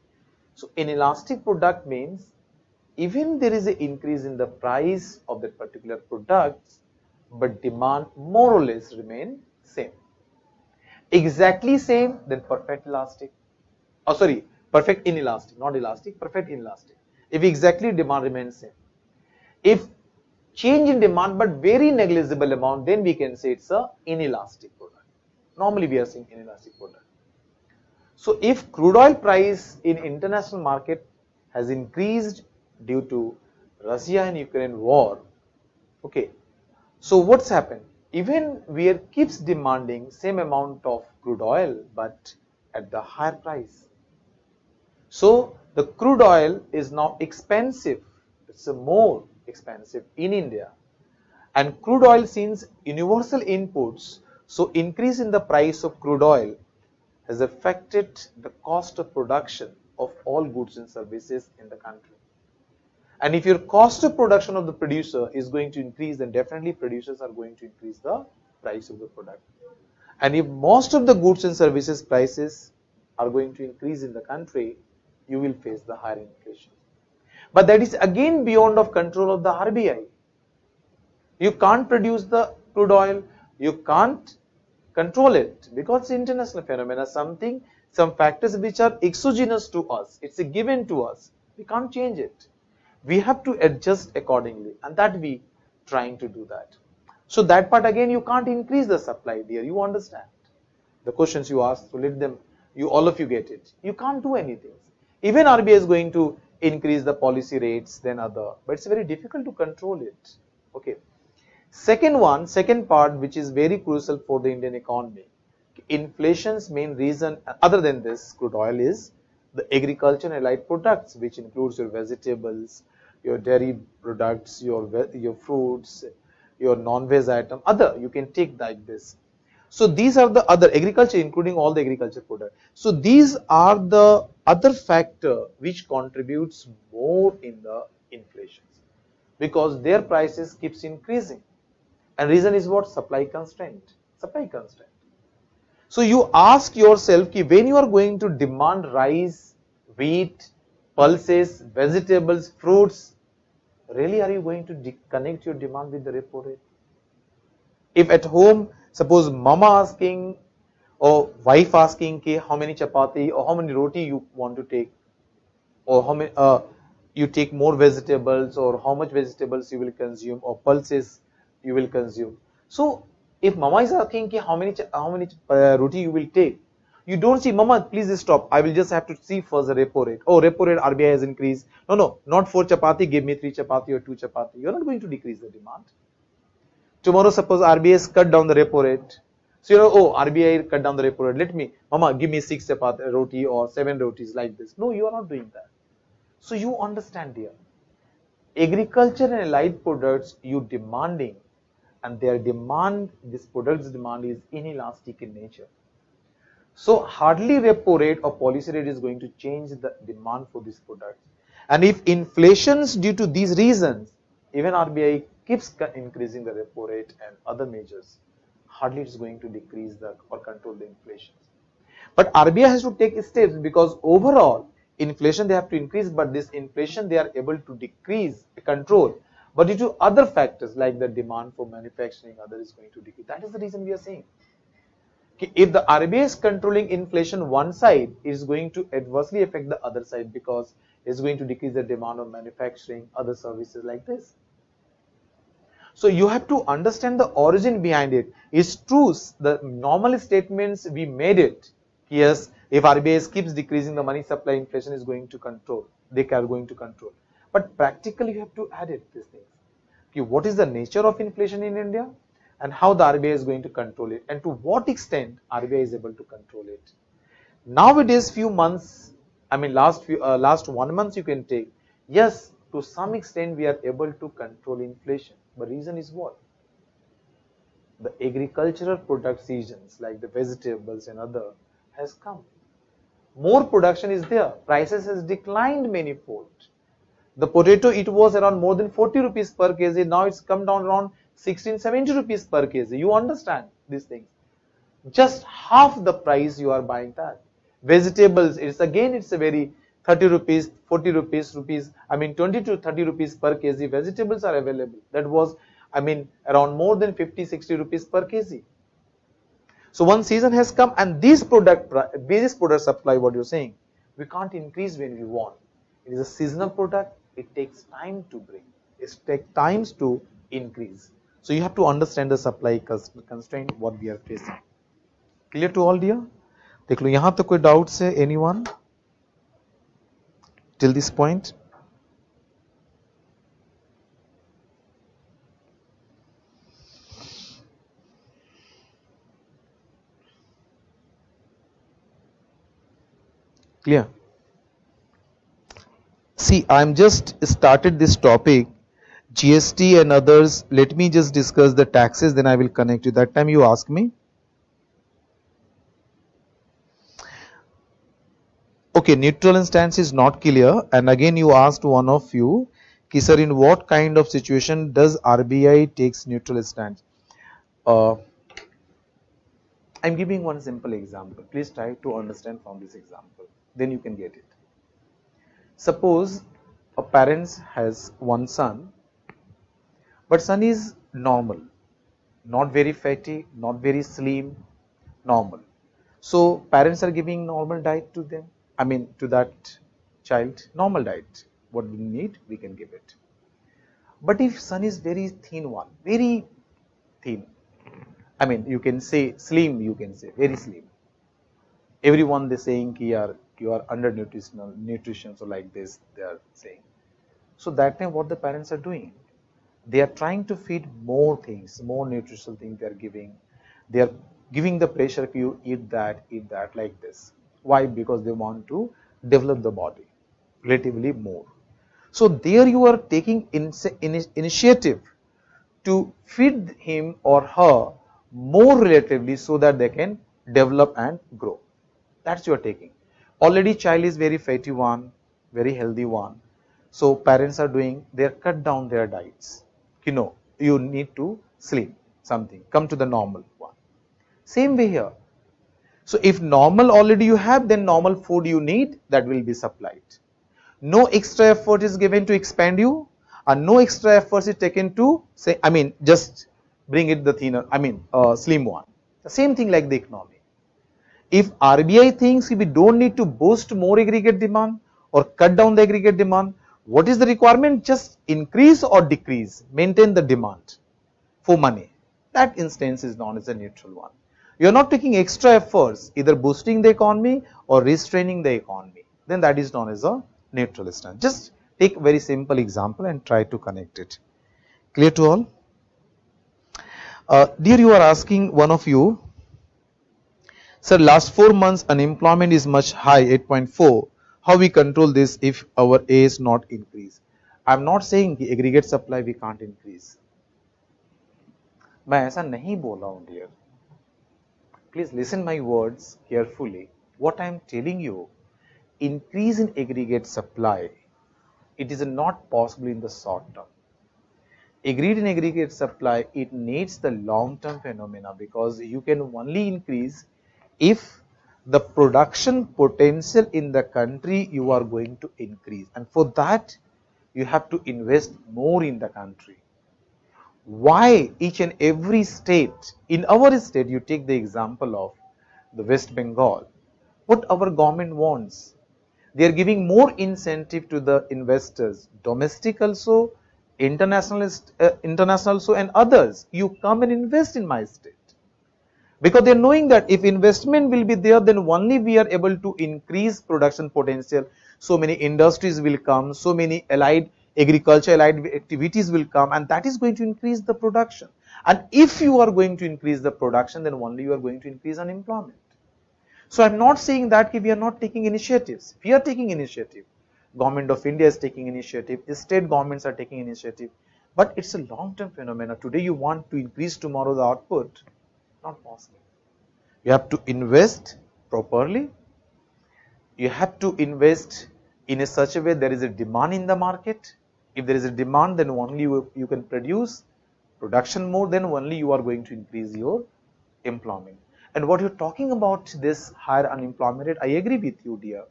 So inelastic product means even there is an increase in the price of that particular product, but demand more or less remain same. Exactly same, then perfect elastic. Oh, sorry, perfect inelastic, not elastic, perfect inelastic. If exactly demand remains same. If change in demand but very negligible amount, then we can say it's a inelastic product. Normally we are saying inelastic product. So if crude oil price in international market has increased due to Russia and Ukraine war, okay, so what's happened? Even we keeps demanding same amount of crude oil but at the higher price. So the crude oil is now expensive, it's more expensive in India, and crude oil since universal inputs, so increase in the price of crude oil has affected the cost of production of all goods and services in the country. And if your cost of production of the producer is going to increase, then definitely producers are going to increase the price of the product. And if most of the goods and services prices are going to increase in the country, you will face the higher inflation. But that is again beyond of control of the RBI. You can't produce the crude oil, you can't control it because it's international phenomena, some factors which are exogenous to us, it's a given to us, we can't change it. We have to adjust accordingly, and that we trying to do that. So that part again, you can't increase the supply, dear. You understand the questions you asked. So let them, all of you get it. You can't do anything. Even RBI is going to increase the policy rates than other, but it's very difficult to control it. Okay. Second part, which is very crucial for the Indian economy. Inflation's main reason, other than this crude oil, is the agriculture and allied products, which includes your vegetables, your dairy products, your fruits, your non-veg item, other, you can take like this. So these are the other agriculture, including all the agriculture products. So these are the other factor which contributes more in the inflation, because their prices keeps increasing. And reason is what? Supply constraint. Supply constraint. So you ask yourself, when you are going to demand rice, wheat, pulses, vegetables, fruits, really are you going to connect your demand with the repo rate? If at home, suppose mama asking or wife asking how many chapati or how many roti you want to take, or how many you take more vegetables, or how much vegetables you will consume, or pulses you will consume. So if mama is asking how many roti you will take, you don't see, mama please stop, I will just have to see first the repo rate. Oh, repo rate RBI has increased. No, not 4 chapati, give me 3 chapati or 2 chapati. You're not going to decrease the demand. Tomorrow suppose RBI has cut down the repo rate. So you know, oh, RBI cut down the repo rate, let me, mama give me 6 chapati roti or 7 rotis like this. No, you are not doing that. So you understand here, agriculture and allied products, you demanding, and their demand, this product's demand is inelastic in nature. So hardly repo rate or policy rate is going to change the demand for this product. And if inflations due to these reasons, even RBI keeps increasing the repo rate and other measures, hardly it is going to decrease or control the inflation. But RBI has to take steps, because overall inflation they have to increase, but this inflation they are able to decrease, control, but due to other factors like the demand for manufacturing, other is going to decrease. That is the reason we are saying, if the RBI is controlling inflation one side, it is going to adversely affect the other side, because it's going to decrease the demand of manufacturing, other services like this. So you have to understand the origin behind it. It's true, the normal statements we made it, yes, if RBI keeps decreasing the money supply, inflation is going to control, they are going to control. But practically you have to add it, these things. Okay, what is the nature of inflation in India, and how the RBI is going to control it, and to what extent RBI is able to control it. Nowadays, few months, I mean last 1 month you can take, yes, to some extent we are able to control inflation. But reason is what? The agricultural product seasons like the vegetables and other has come. More production is there. Prices has declined manifold. The potato, it was around more than 40 rupees per kg. Now it's come down around 16-17 rupees per kg. You understand these things. Just half the price you are buying that. Vegetables, it's a very 30 rupees, 40 rupees, I mean 20 to 30 rupees per kg vegetables are available. That was, I mean, around more than 50-60 rupees per kg. So one season has come, and this product supply, what you're saying, we can't increase when we want. It is a seasonal product. It takes time to bring. It takes times to increase. So you have to understand the supply constraint what we are facing. Clear to all, dear? देख लो यहाँ तो कोई doubts है anyone till this point? Clear? See, I'm just started this topic, GST and others. Let me just discuss the taxes, then I will connect you. That time you ask me. Okay, neutral stance is not clear, and again you asked one of you, ki sir, in what kind of situation does RBI takes neutral stance? I'm giving one simple example. Please try to understand from this example. Then you can get it. Suppose a parent has one son, but son is normal, not very fatty, not very slim, normal. So parents are giving normal diet to them. I mean to that child, normal diet. What we need, we can give it. But if son is very thin one, very thin. I mean, you can say slim, you can say very slim. Everyone they saying you are under nutrition, so like this they are saying. So that time what the parents are doing, they are trying to feed more things, more nutritional things they are giving. They are giving the pressure, you eat that like this. Why? Because they want to develop the body relatively more. So there you are taking initiative to feed him or her more relatively so that they can develop and grow. That's you are taking. Already child is very fatty one, very healthy one. So parents are doing, they are cut down their diets. You need to slim something, come to the normal one. Same way here. So if normal already you have, then normal food you need, that will be supplied. No extra effort is given to expand you, and no extra effort is taken to say, just bring it the thinner, slim one. The same thing like the economy. If RBI thinks we don't need to boost more aggregate demand or cut down the aggregate demand, what is the requirement? Just increase or decrease, maintain the demand for money. That instance is known as a neutral one. You are not taking extra efforts, either boosting the economy or restraining the economy. Then that is known as a neutral stance. Just take a very simple example and try to connect it. Clear to all? Dear, you are asking, one of you, sir, last 4 months unemployment is much high, 8.4. How we control this if our A is not increased? I am not saying the aggregate supply we can't increase. मैं ऐसा नहीं बोला हूँ, dear. Please listen my words carefully. What I am telling you, increase in aggregate supply, it is not possible in the short term. Agreed in aggregate supply, it needs the long-term phenomena, because you can only increase if the production potential in the country you are going to increase, and for that you have to invest more in the country. Why each and every state, in our state, you take the example of the West Bengal, what our government wants, they are giving more incentive to the investors, domestic also, international also, and others. You come and invest in my state, because they are knowing that if investment will be there, then only we are able to increase production potential. So many industries will come, so many allied activities will come, and that is going to increase the production. And if you are going to increase the production, then only you are going to increase unemployment. So I am not saying that we are not taking initiatives. We are taking initiative. Government of India is taking initiative. The state governments are taking initiative. But it's a long-term phenomenon. Today you want to increase tomorrow the output. Not possible. You have to invest properly. You have to invest in a such a way there is a demand in the market. If there is a demand, then only you can produce production more, then only you are going to increase your employment. And what you're talking about, this higher unemployment rate, I agree with you, dear.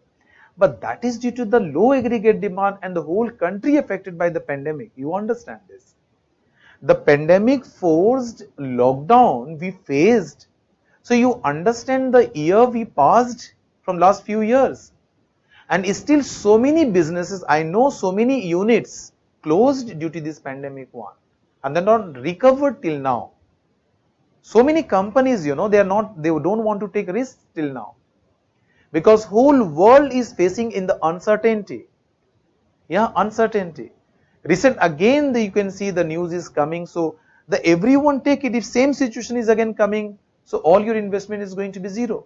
But that is due to the low aggregate demand and the whole country affected by the pandemic. You understand this? The pandemic forced lockdown we faced. So you understand the year we passed from last few years. And still so many businesses, I know so many units closed due to this pandemic one. And they're not recovered till now. So many companies, they don't want to take risks till now. Because whole world is facing in the uncertainty. Yeah, uncertainty. Recent again, you can see the news is coming. So everyone take it. If same situation is again coming, so all your investment is going to be zero.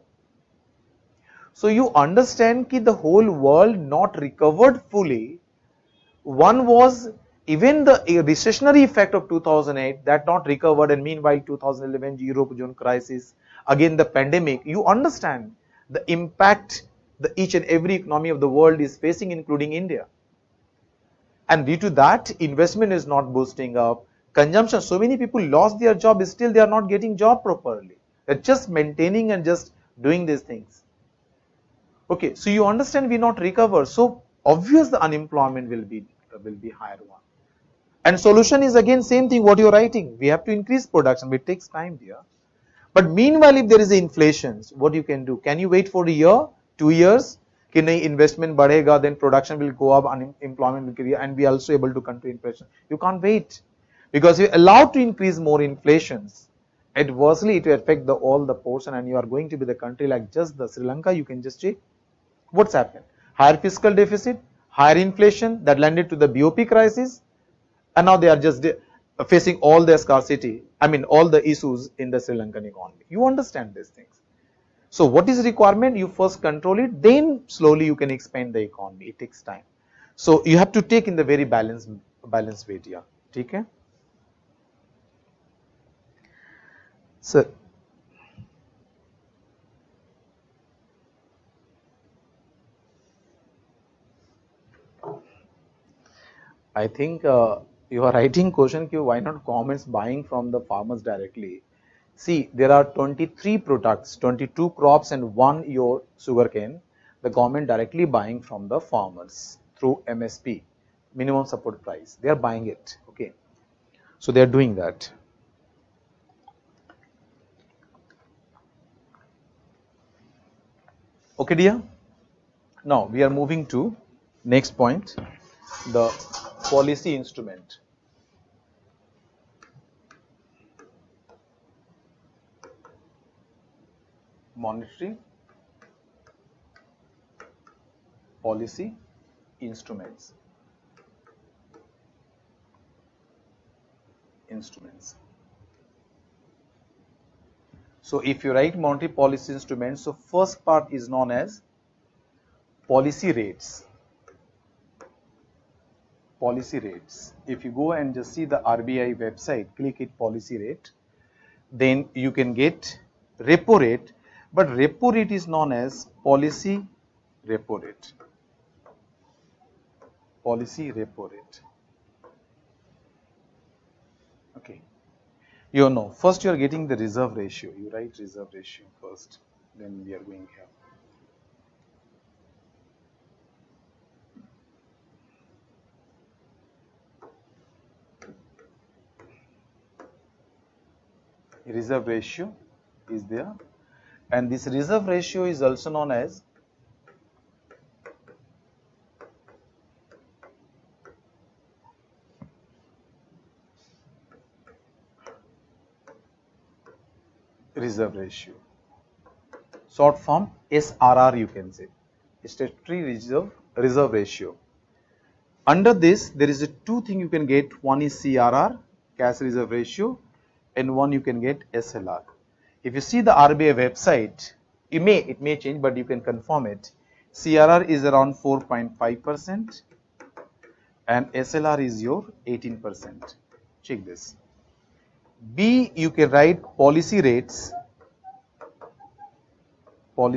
So you understand that the whole world not recovered fully. One was even the recessionary effect of 2008 that not recovered, and meanwhile 2011 Europe crisis, again the pandemic. You understand the impact each and every economy of the world is facing, including India. And due to that, investment is not boosting up. Consumption, so many people lost their job, still they are not getting job properly. They're just maintaining and just doing these things. Okay, so you understand we not recover. So obvious the unemployment will be higher one. And solution is again same thing what you're writing. We have to increase production, but it takes time here. But meanwhile, if there is inflation, what you can do? Can you wait for a year, 2 years? कि नहीं investment बढ़ेगा, then production will go up, unemployment will increase, and we are also able to control inflation. You can't wait. because you allowed to increase more inflations, adversely it will affect all the portion, and you are going to be the country like just the Sri Lanka. You can just check what's happened. Higher fiscal deficit, higher inflation that landed to the BOP crisis, and now they are just facing all the scarcity, all the issues in the Sri Lankan economy. You understand these things. So what is requirement? You first control it, then slowly you can expand the economy. It takes time. So you have to take in the very balanced way, yeah. Okay. So I think you are writing question queue. Why not comments buying from the farmers directly? See, there are 23 products, 22 crops and 1 your sugarcane. The government directly buying from the farmers through MSP, minimum support price. They are buying it. Okay, so they are doing that. Okay, dear. Now we are moving to next point, the policy instrument. Monetary policy instruments. So if you write monetary policy instruments, so first part is known as policy rates. Policy rates. If you go and just see the RBI website, click it policy rate, then you can get repo rate, but repo rate is known as policy repo rate. Policy repo rate. Okay. You know, first you are getting the reserve ratio. You write reserve ratio first, then we are going here. Reserve ratio is there, and this reserve ratio is also known as reserve ratio, short form SRR, you can say, statutory reserve ratio. Under this there is a two thing you can get. One is CRR, cash reserve ratio, and one you can get SLR. If you see the RBI website, it may change, but you can confirm it. CRR is around 4.5% and SLR is your 18%. Check this. B, you can write policy rates, where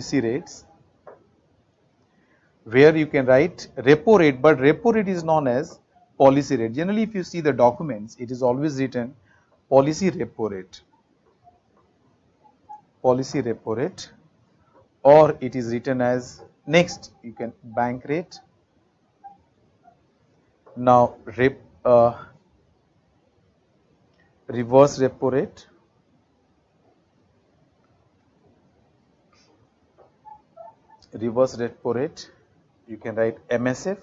you can write repo rate, but repo rate is known as policy rate. Generally, if you see the documents, it is always written policy repo rate, or it is written as next. You can bank rate. Now, reverse repo rate, you can write MSF,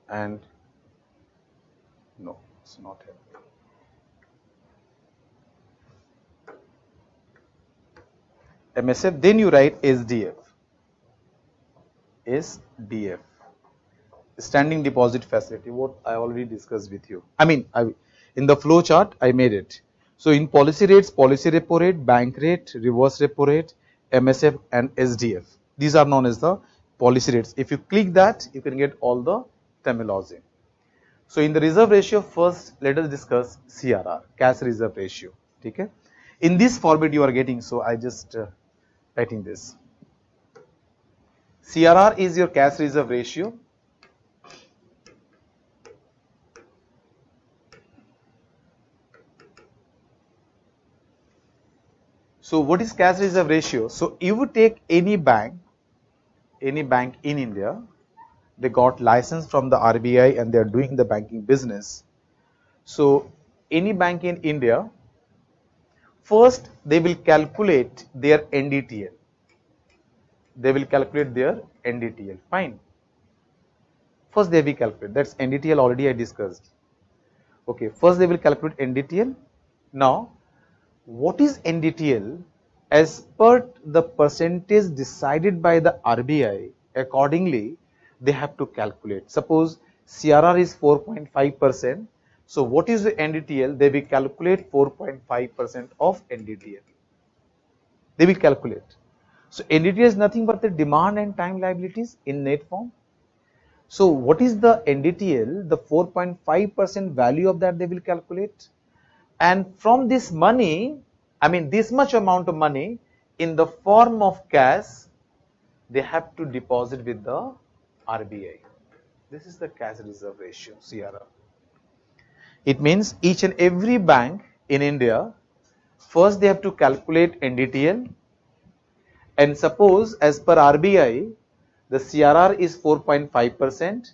and no, it's not helping. MSF, then you write SDF, standing deposit facility, what I already discussed with you. In the flow chart I made it. So in policy rates, policy repo rate, bank rate, reverse repo rate, MSF and SDF. These are known as the policy rates. If you click that, you can get all the terminology. So in the reserve ratio, first let us discuss CRR, cash reserve ratio. Okay? In this format you are getting, so I just writing this. CRR is your cash reserve ratio. So what is cash reserve ratio? So you would take any bank in India, they got license from the RBI and they are doing the banking business. So any bank in India, first they will calculate their NDTL. Fine. First they will calculate, that's NDTL already I discussed. Okay, first they will calculate NDTL. Now, what is NDTL? As per the percentage decided by the RBI, accordingly they have to calculate. Suppose CRR is 4.5%. So what is the NDTL? They will calculate 4.5% of NDTL. They will calculate. So NDTL is nothing but the demand and time liabilities in net form. So what is the NDTL? The 4.5% value of that they will calculate. And from this money, I mean this much amount of money in the form of cash, they have to deposit with the RBI. This is the cash reserve ratio, CRR. It means each and every bank in India, first they have to calculate NDTL, and suppose as per RBI, the CRR is 4.5%.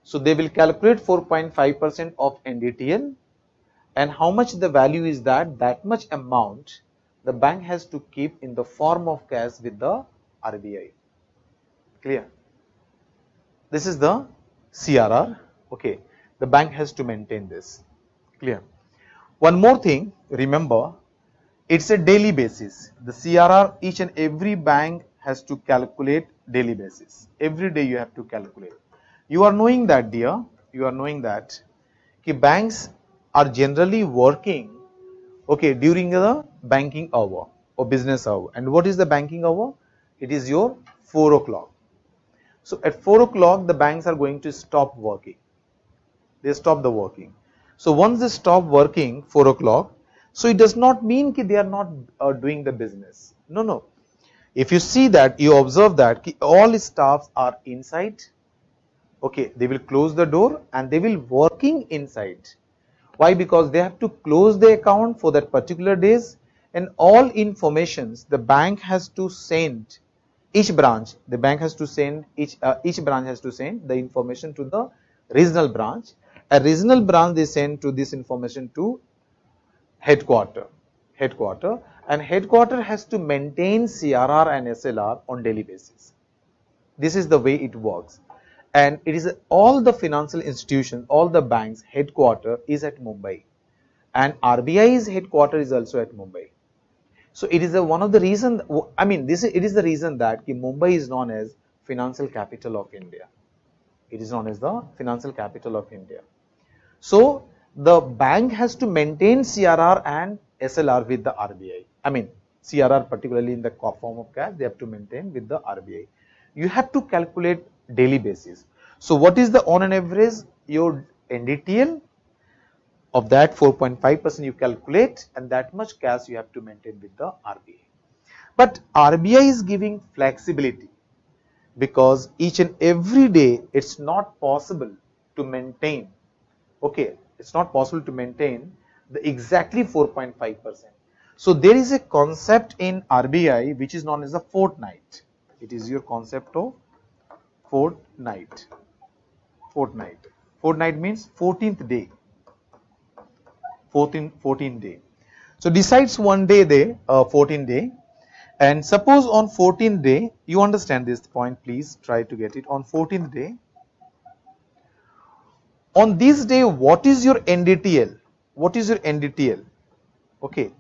So they will calculate 4.5% of NDTL, and how much the value is that much amount the bank has to keep in the form of cash with the RBI. Clear? This is the CRR. Okay, the bank has to maintain this. Clear? One more thing, remember, it's a daily basis. The CRR, each and every bank has to calculate daily basis. Every day you have to calculate. You are knowing that, dear, you are knowing that banks are generally working, okay, during the banking hour or business hour. And what is the banking hour? It is your 4 o'clock. So at 4 o'clock the banks are going to stop working. They stop the working. So once they stop working 4 o'clock, so it does not mean that they are not doing the business. No, no. If you see that, you observe that all staffs are inside. Okay, they will close the door and they will working inside. Why? Because they have to close the account for that particular days, and all informations the bank has to send, each branch, the bank has to send, each branch has to send the information to the regional branch. A regional branch, they send to this information to headquarter, and headquarter has to maintain CRR and SLR on daily basis. This is the way it works. And it is all the financial institutions, all the banks headquarter is at Mumbai, and RBI's headquarter is also at Mumbai. So it is one of the reason, I mean it is the reason that Mumbai is known as financial capital of India. It is known as the financial capital of India. So the bank has to maintain CRR and SLR with the RBI. I mean CRR particularly in the form of cash, they have to maintain with the RBI. You have to calculate daily basis. So what is the on an average your NDTL? Of that 4.5% you calculate, and that much cash you have to maintain with the RBI. But RBI is giving flexibility, because each and every day it's not possible to maintain, okay, it's not possible to maintain the exactly 4.5%. So there is a concept in RBI which is known as a fortnight. It is your concept of fortnight. Fortnight means 14th day. 14th day. So decides one day, 14th day, and suppose on 14th day, you understand this point, please try to get it. On 14th day, on this day, what is your NDTL? What is your NDTL? Okay,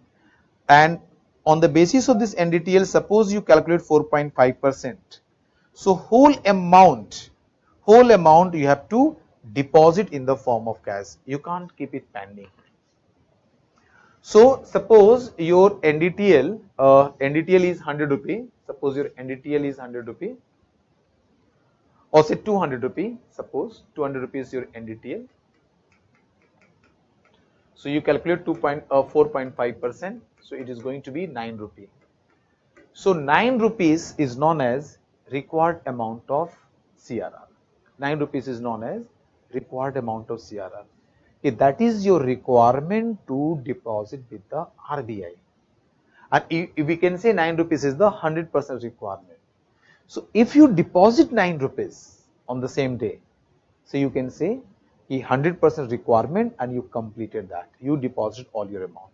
and on the basis of this NDTL, suppose you calculate 4.5%. So whole amount you have to deposit in the form of cash. You can't keep it pending. So suppose your NDTL is 100 rupee. Suppose your NDTL is 100 rupee, or say 200 rupee. Suppose 200 rupees is your NDTL. So you calculate 4.5%. So it is going to be 9 rupee. So 9 rupees is known as required amount of CRR. 9 rupees is known as required amount of CRR. Okay, that is your requirement to deposit with the RBI. And if we can say 9 rupees is the 100% requirement. So if you deposit 9 rupees on the same day, so you can say 100% requirement and you completed that. You deposit all your amount.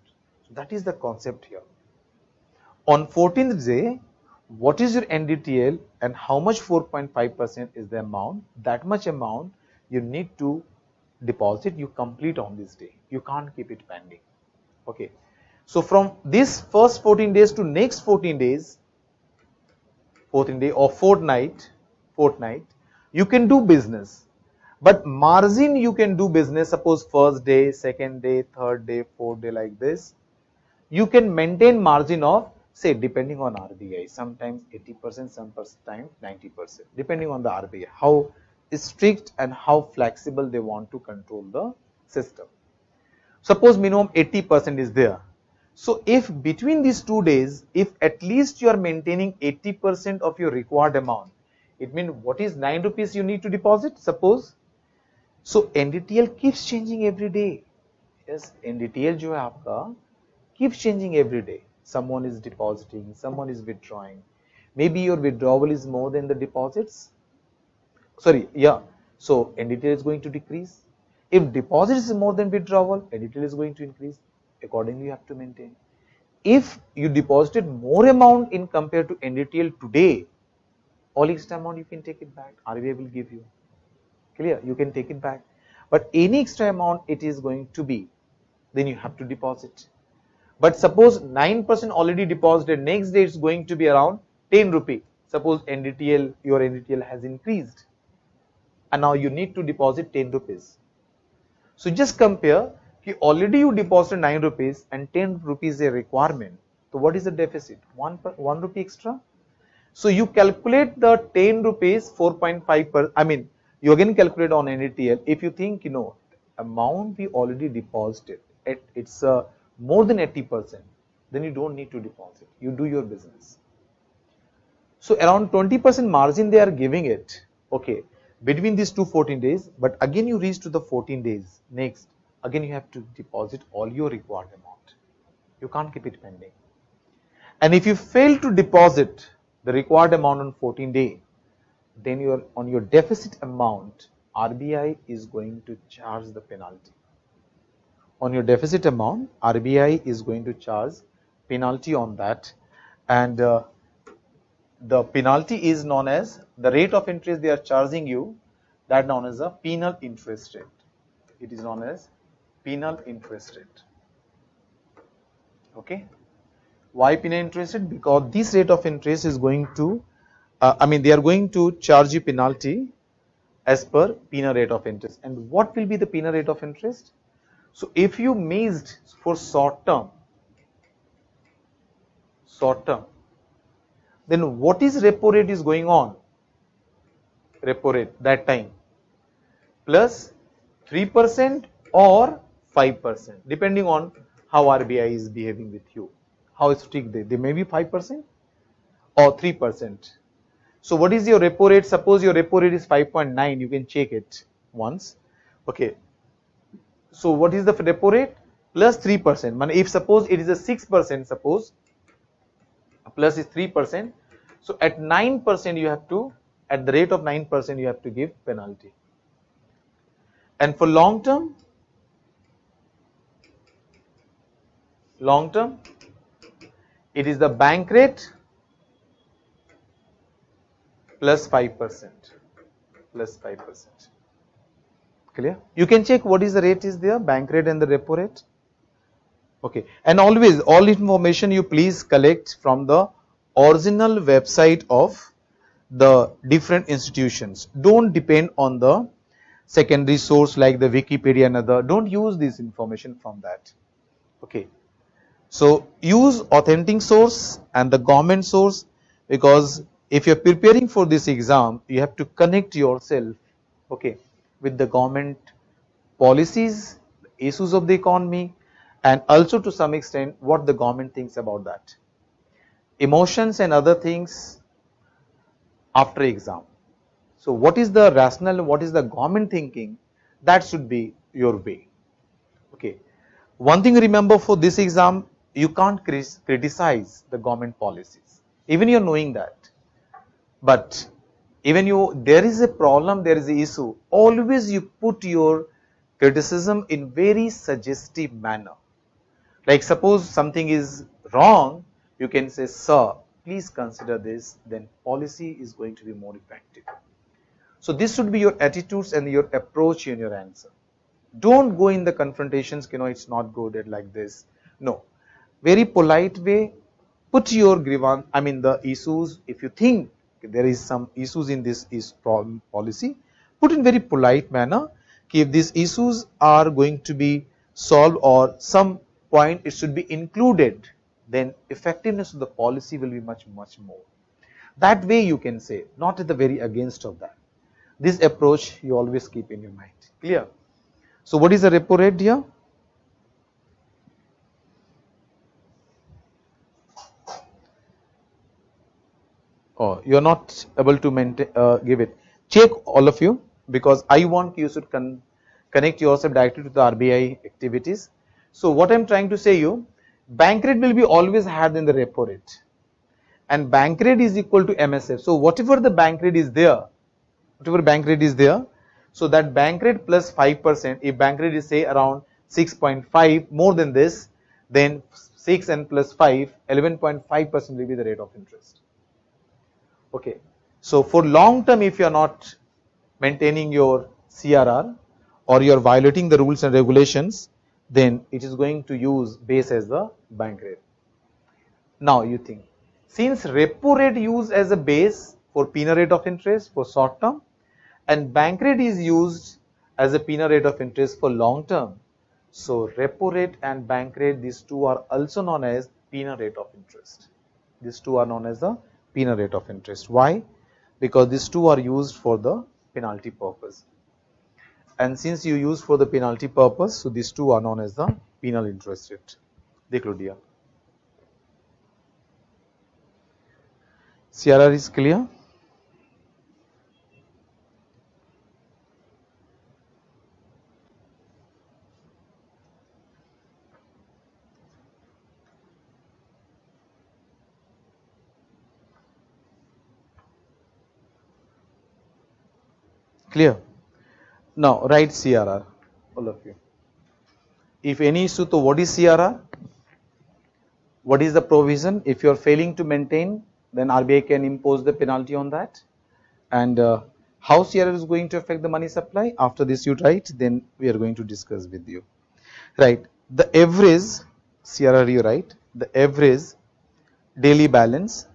So that is the concept here. On 14th day, what is your NDTL and how much 4.5% is the amount? That much amount you need to deposit, you complete on this day. You can't keep it pending. Okay. So from this first 14 days to next 14 days, 14 day or fortnight, you can do business. But margin you can do business, suppose first day, second day, third day, fourth day, like this. You can maintain margin of, say, depending on RBI, sometimes 80%, sometimes 90%, depending on the RBI, how strict and how flexible they want to control the system. Suppose minimum 80% is there. So if between these 2 days, if at least you are maintaining 80% of your required amount, it means what is 9 rupees you need to deposit, suppose. So NDTL keeps changing every day. Yes, NDTL जो है आपका keeps changing every day. Someone is depositing, someone is withdrawing. Maybe your withdrawal is more than the deposits. Sorry, yeah. So NDTL is going to decrease. If deposit is more than withdrawal, NDTL is going to increase. Accordingly, you have to maintain. If you deposited more amount in compared to NDTL today, all extra amount you can take it back. RBI will give you. Clear? You can take it back. But any extra amount it is going to be, then you have to deposit. But suppose 9% already deposited, next day it's going to be around 10 rupee. Suppose NDTL, your NDTL has increased. And now you need to deposit 10 rupees. So just compare, already you deposited 9 rupees and 10 rupees is a requirement. So what is the deficit? 1 rupee extra. So you calculate the 10 rupees 4.5 per, I mean, you again calculate on NDTL. If you think, amount we already deposited, it's more than 80%, then you don't need to deposit. You do your business. So around 20% margin they are giving it, okay, between these 14 days, but again you reach to the 14 days, next, again you have to deposit all your required amount. You can't keep it pending. And if you fail to deposit the required amount on 14 day, then you are on your deficit amount, RBI is going to charge the penalty. On your deficit amount, RBI is going to charge penalty on that, and the penalty is known as the rate of interest they are charging you, that known as a penal interest rate. It is known as penal interest rate. Okay. Why penal interest rate? Because this rate of interest is going to, they are going to charge you penalty as per penal rate of interest. And what will be the penal rate of interest? So if you missed for short term, then what is repo rate is going on? Repo rate that time plus 3% or 5%, depending on how RBI is behaving with you, how strict they may be 5% or 3%. So what is your repo rate? Suppose your repo rate is 5.9, you can check it once. Okay. So what is the repo rate? Plus 3%. If suppose it is a 6%, suppose plus is 3%. So at 9% you have to, at the rate of 9% you have to give penalty. And for long term, it is the bank rate plus 5%. Clear? You can check what is the rate is there, bank rate and the repo rate. Okay. And always, all information you please collect from the original website of the different institutions. Don't depend on the secondary source like the Wikipedia and other. Don't use this information from that. Okay. So use authentic source and the government source, because if you're preparing for this exam, you have to connect yourself, okay, with the government policies, issues of the economy, and also to some extent what the government thinks about that. Emotions and other things after exam. So what is the rationale, what is the government thinking, that should be your way. Okay. One thing remember for this exam, you can't criticize the government policies, even you're knowing that. But even there is a problem, there is an issue, always you put your criticism in very suggestive manner. Like suppose something is wrong, you can say, sir, please consider this, then policy is going to be more effective. So this should be your attitudes and your approach in your answer. Don't go in the confrontations, it's not good like this. No, very polite way, put your grievance, the issues. If you think there is some issues in this policy, put in very polite manner. If these issues are going to be solved or some point it should be included, then effectiveness of the policy will be much more. That way you can say, not at the very against of that. This approach you always keep in your mind. Clear? So what is the repo rate here? Oh, you are not able to maintain, give it. Check all of you, because I want you should connect yourself directly to the RBI activities. So what I am trying to say you, bank rate will be always higher than the repo rate, and bank rate is equal to MSF. So whatever the bank rate is there, so that bank rate plus 5%, if bank rate is say around 6.5, more than this, then 6 and plus 5, 11.5% will be the rate of interest. Okay, so for long term, if you are not maintaining your CRR or you are violating the rules and regulations, then it is going to use base as the bank rate. Now you think, since repo rate used as a base for penal rate of interest for short term, and bank rate is used as a penal rate of interest for long term, so repo rate and bank rate, these two are also known as penal rate of interest. These two are known as the penal rate of interest. Why? Because these two are used for the penalty purpose, and since you use for the penalty purpose, so these two are known as the penal interest rate. देख लो दिया. CRR is clear? Clear? Now write CRR, all of you. If any issue, so what is CRR? What is the provision? If you are failing to maintain, then RBI can impose the penalty on that. And how CRR is going to affect the money supply? After this you write, then we are going to discuss with you. Right, the average CRR you write, the average daily balance,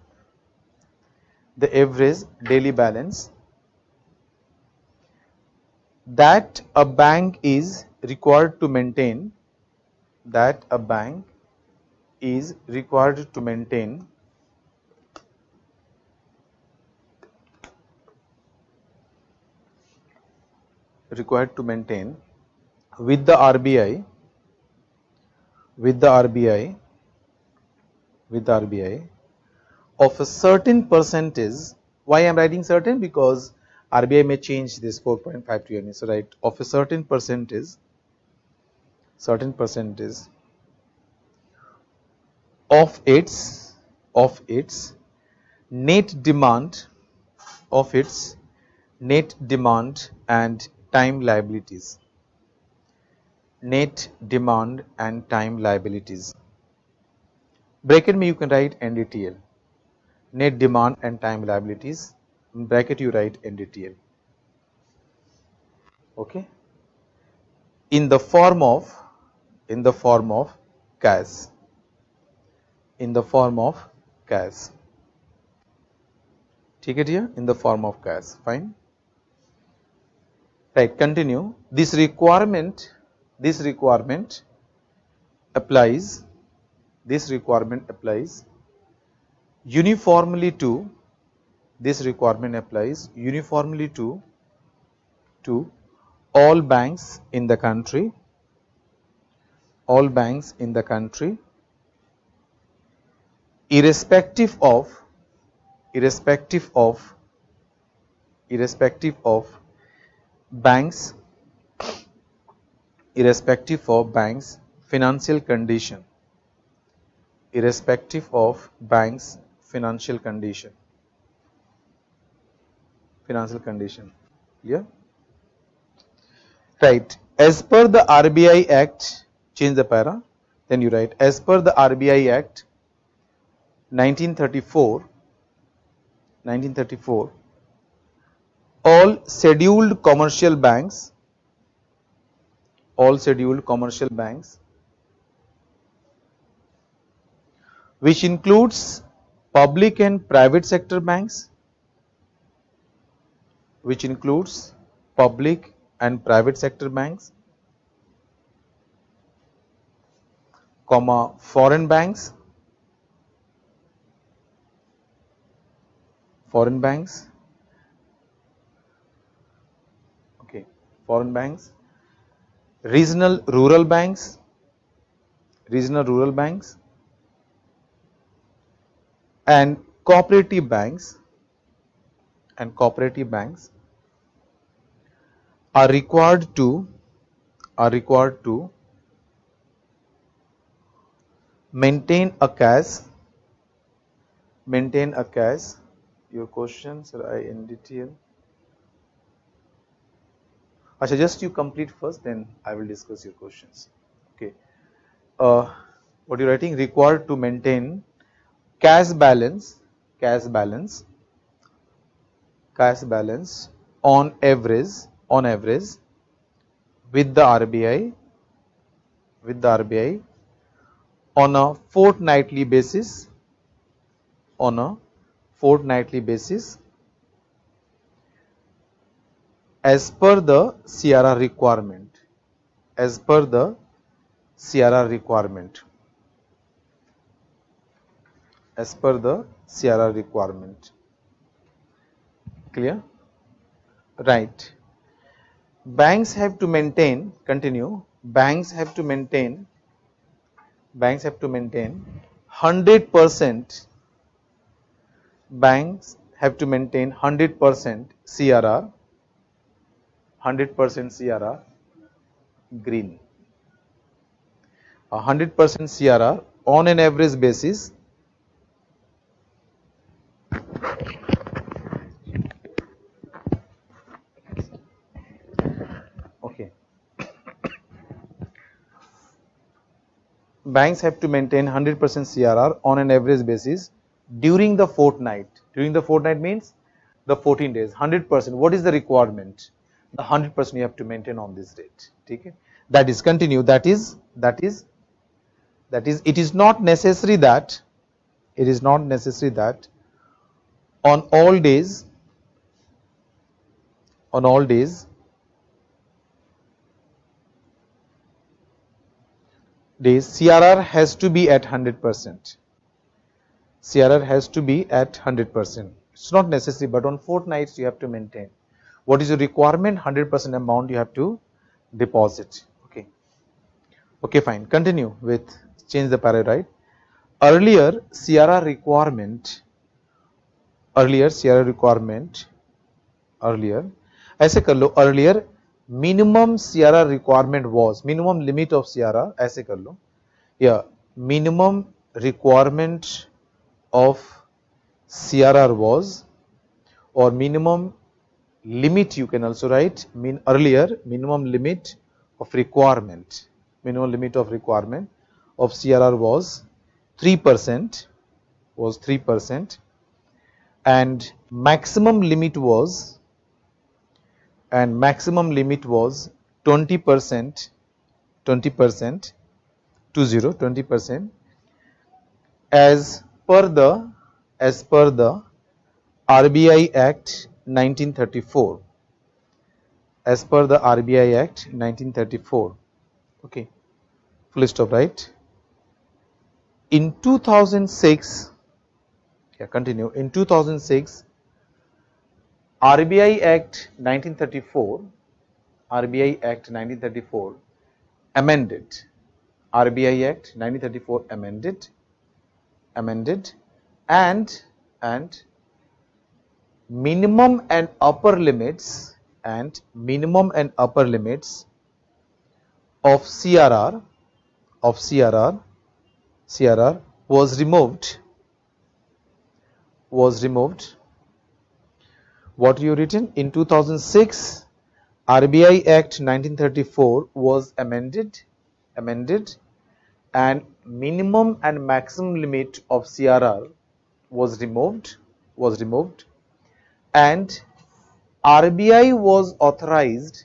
that a bank is required to maintain, with the RBI, of a certain percentage. Why I am writing certain? Because RBI may change this 4.5 to units, so right, of a certain percentage of its net demand and time liabilities. Bracket me you can write NDTL, net demand and time liabilities. In bracket you write NDTL. Okay, in the form of cash, take it here, in the form of cash. Fine, right, continue. This requirement applies uniformly to all banks in the country, irrespective of banks' financial condition. Yeah, right. As per the RBI Act, change the para, then you write as per the RBI Act 1934, all scheduled commercial banks, all scheduled commercial banks, which includes public and private sector banks, which includes public and private sector banks, comma, foreign banks, foreign banks, okay, foreign banks, regional rural banks, regional rural banks, and cooperative banks, and cooperative banks are required to maintain a cash, your question, sir, I in detail. Asha, just you complete first, then I will discuss your questions. Okay. What you're writing, required to maintain cash balance on average with the RBI on a fortnightly basis, as per the CRR requirement, Clear? Right. Banks have to maintain, continue, banks have to maintain 100%, banks have to maintain 100% CRR, green, 100% CRR on an average basis, okay. Banks have to maintain 100% CRR on an average basis during the fortnight. During the fortnight means the 14 days, 100%. What is the requirement? The 100% you have to maintain on this date. Okay? That is, continue, that is, it is not necessary that on all days, CRR has to be at 100%. CRR has to be at 100%. It's not necessary, but on fortnights you have to maintain. What is the requirement? 100% amount you have to deposit. Okay. Okay, fine. Continue with, change the para, right? Earlier CRR requirement, ऐसे कर लो, earlier minimum CRR requirement was, minimum limit of CRR, ऐसे कर लो, yeah, minimum requirement of CRR was, or minimum limit you can also write, earlier minimum limit of requirement of CRR was 3%, and maximum limit was 20%, 20%, as per the RBI Act 1934, as per the RBI Act 1934. Okay, full stop, right? In 2006, yeah, continue. In 2006, RBI Act 1934 amended. RBI Act 1934 amended, and minimum and upper limits of CRR was removed. What you written? In 2006, RBI Act 1934 was amended, and minimum and maximum limit of CRR was removed, and RBI was authorized,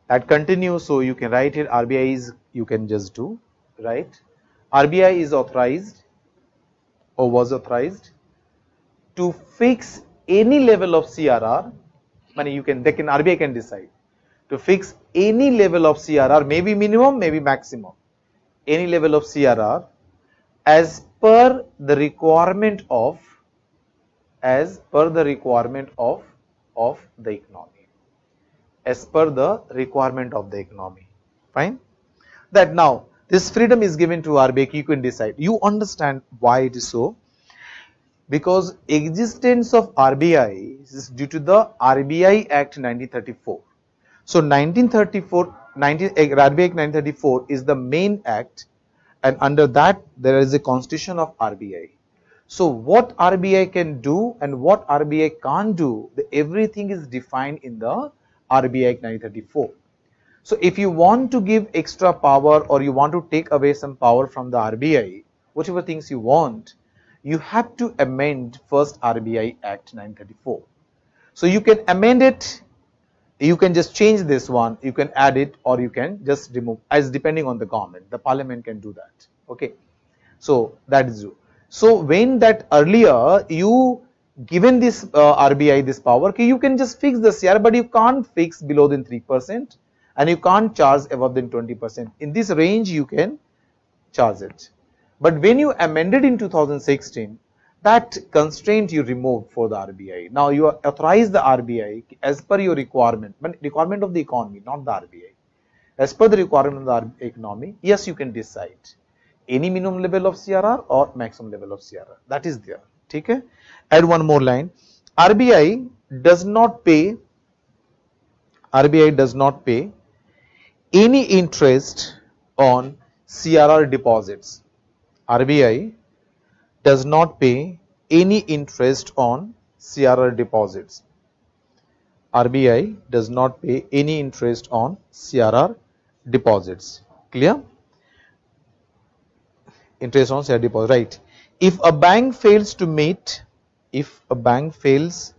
that continues, so you can write it, RBI is, you can just do, right? RBI is authorized or was authorized to fix any level of CRR, you can, RBI can decide to fix any level of CRR, maybe minimum, maybe maximum, any level of CRR as per the requirement of, the economy, as per the requirement of the economy. Fine. That now this freedom is given to RBI, you can decide. You understand why it is so? Because existence of RBI is due to the RBI Act 1934. So 1934, RBI Act 1934 is the main act, and under that there is a constitution of RBI. So what RBI can do and what RBI can't do, everything is defined in the RBI Act 1934. So if you want to give extra power or you want to take away some power from the RBI, whatever things you want, you have to amend first RBI Act 1934. So you can amend it, you can just change this one, you can add it, or you can just remove, as depending on the government. The parliament can do that. Okay. So that is you. So when that earlier you given this RBI this power, you can just fix the CR, but you can't fix below than 3%, and you can't charge above than 20%. In this range you can charge it. But when you amended in 2016, that constraint you removed for the RBI. Now you authorize the RBI as per your requirement, but requirement of the economy, not the RBI. As per the requirement of the economy, yes, you can decide any minimum level of CRR or maximum level of CRR. That is there. Okay? Add one more line. RBI does not pay any interest on CRR deposits. RBI does not pay any interest on CRR deposits. RBI does not pay any interest on CRR deposits. Clear? Interest on CRR deposit, right? If a bank fails to meet, its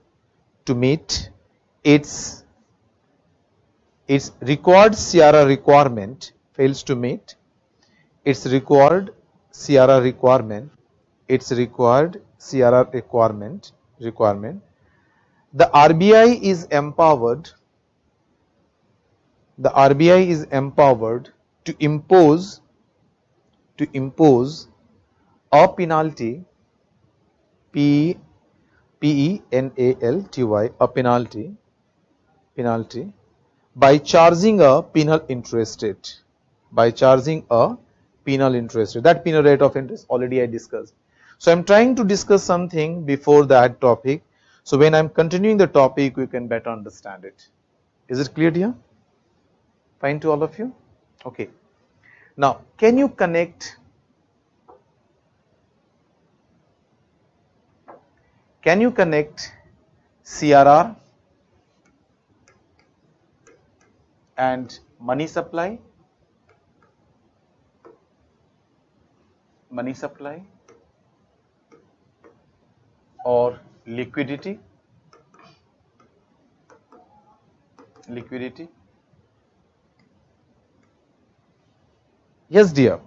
required CRR requirement, the RBI is empowered to impose a penalty, penalty, a penalty by charging a penal interest rate. That penal rate of interest already I discussed. So I am trying to discuss something before that topic. So when I am continuing the topic, you can better understand it. Is it clear here? Fine to all of you? Okay. Now, can you connect CRR and money supply? Or liquidity? Yes, dear.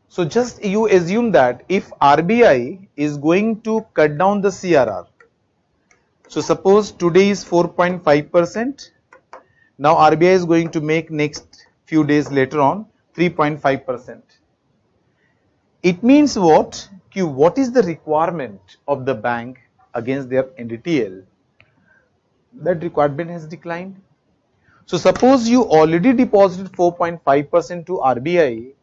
So just you assume that if RBI is going to cut down the CRR, so suppose today is 4.5%, now RBI is going to make next few days later on 3.5%. It means what? What is the requirement of the bank against their NDTL? That requirement has declined. So suppose you already deposited 4.5% to RBI.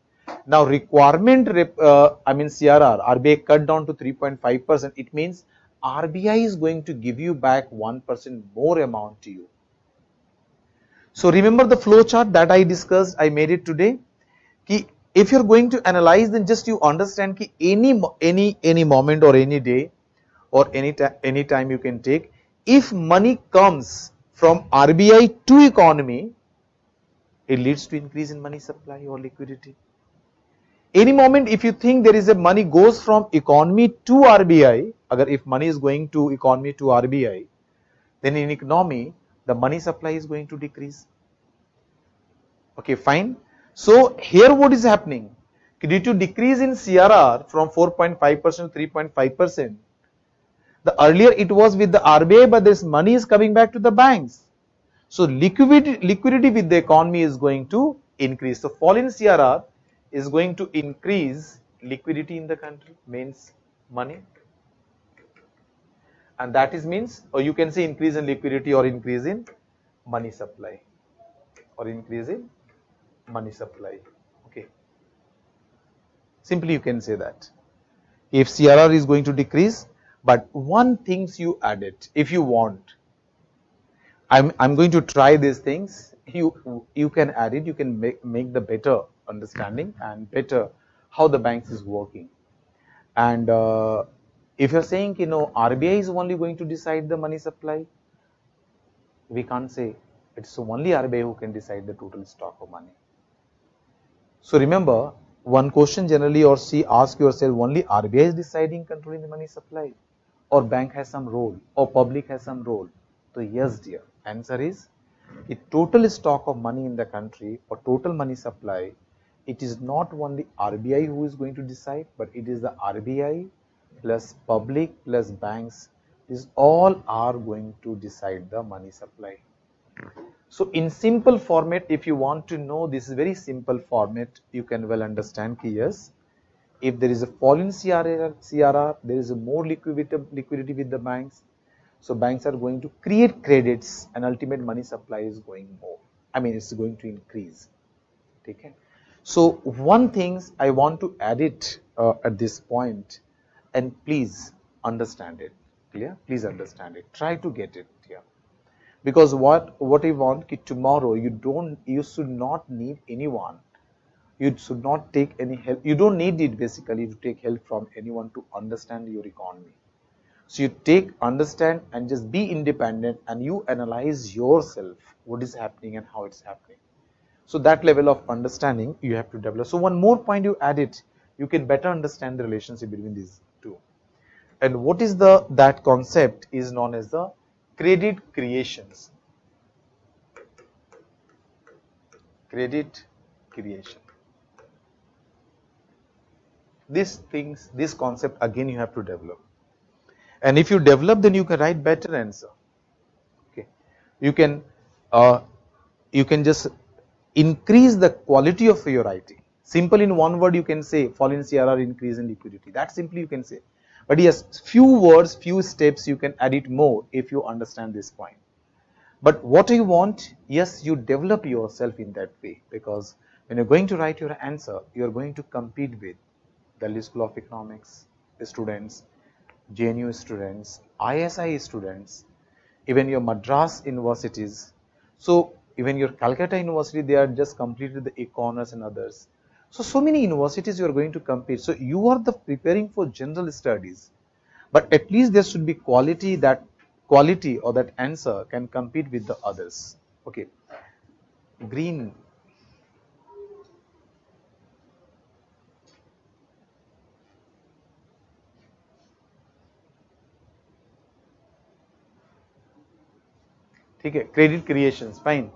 Now requirement, CRR, RBI cut down to 3.5%. It means RBI is going to give you back 1% more amount to you. So remember the flow chart that I discussed, I made it today. If you're going to analyze, then just you understand any moment or any day or any time you can take. If money comes from RBI to economy, it leads to increase in money supply or liquidity. Any moment if you think there is a money goes from economy to RBI, agar if money is going to economy to RBI, then in economy the money supply is going to decrease. Okay, fine. So here what is happening? Due to decrease in CRR from 4.5% to 3.5%, the earlier it was with the RBI, but this money is coming back to the banks. So liquidity with the economy is going to increase. So fall in CRR is going to increase liquidity in the country, means money. And that is means, or you can say increase in liquidity or increase in money supply, or increase in money supply. Okay. Simply you can say that. If CRR is going to decrease, but one things you add it, if you want, I'm going to try these things, you can add it, you can make the better understanding and better how the banks is working. And if you're saying, RBI is only going to decide the money supply, we can't say it's only RBI who can decide the total stock of money. So remember, one question generally, or ask yourself, only RBI is deciding, controlling the money supply, or bank has some role, or public has some role? So yes dear, answer is, the total stock of money in the country or total money supply, it is not only RBI who is going to decide, but it is the RBI plus public plus banks, these all are going to decide the money supply. So in simple format, if you want to know, this is very simple format, you can well understand. Yes, if there is a fall in CRR, there is a more liquidity with the banks. So banks are going to create credits and ultimate money supply is going more. I mean, it's going to increase. Okay. So one thing I want to add it at this point, and please understand it. Clear? Please understand it. Try to get it here. Because what I want, tomorrow you should not need anyone. You should not take any help. You don't need it basically to take help from anyone to understand your economy. So you understand and just be independent, and you analyze yourself what is happening and how it's happening. So that level of understanding you have to develop. So one more point you add it, you can better understand the relationship between these two. And what is that concept is known as the credit creations. Credit creation. This concept again you have to develop. And if you develop, then you can write better answer. Okay, you can just increase the quality of your writing. Simple in one word, you can say fall in CRR, increase in liquidity. That simply you can say. But yes, few words, few steps you can add it more if you understand this point. But what you want, yes, you develop yourself in that way, because when you're going to write your answer, you're going to compete with Delhi School of Economics students, JNU students, ISI students, even your Madras universities. So even your Calcutta University, they are just completed the Economist and others. So many universities you are going to compete. So you are preparing for general studies, but at least there should be quality, that quality or that answer can compete with the others. Okay, green. Okay, credit creations, fine.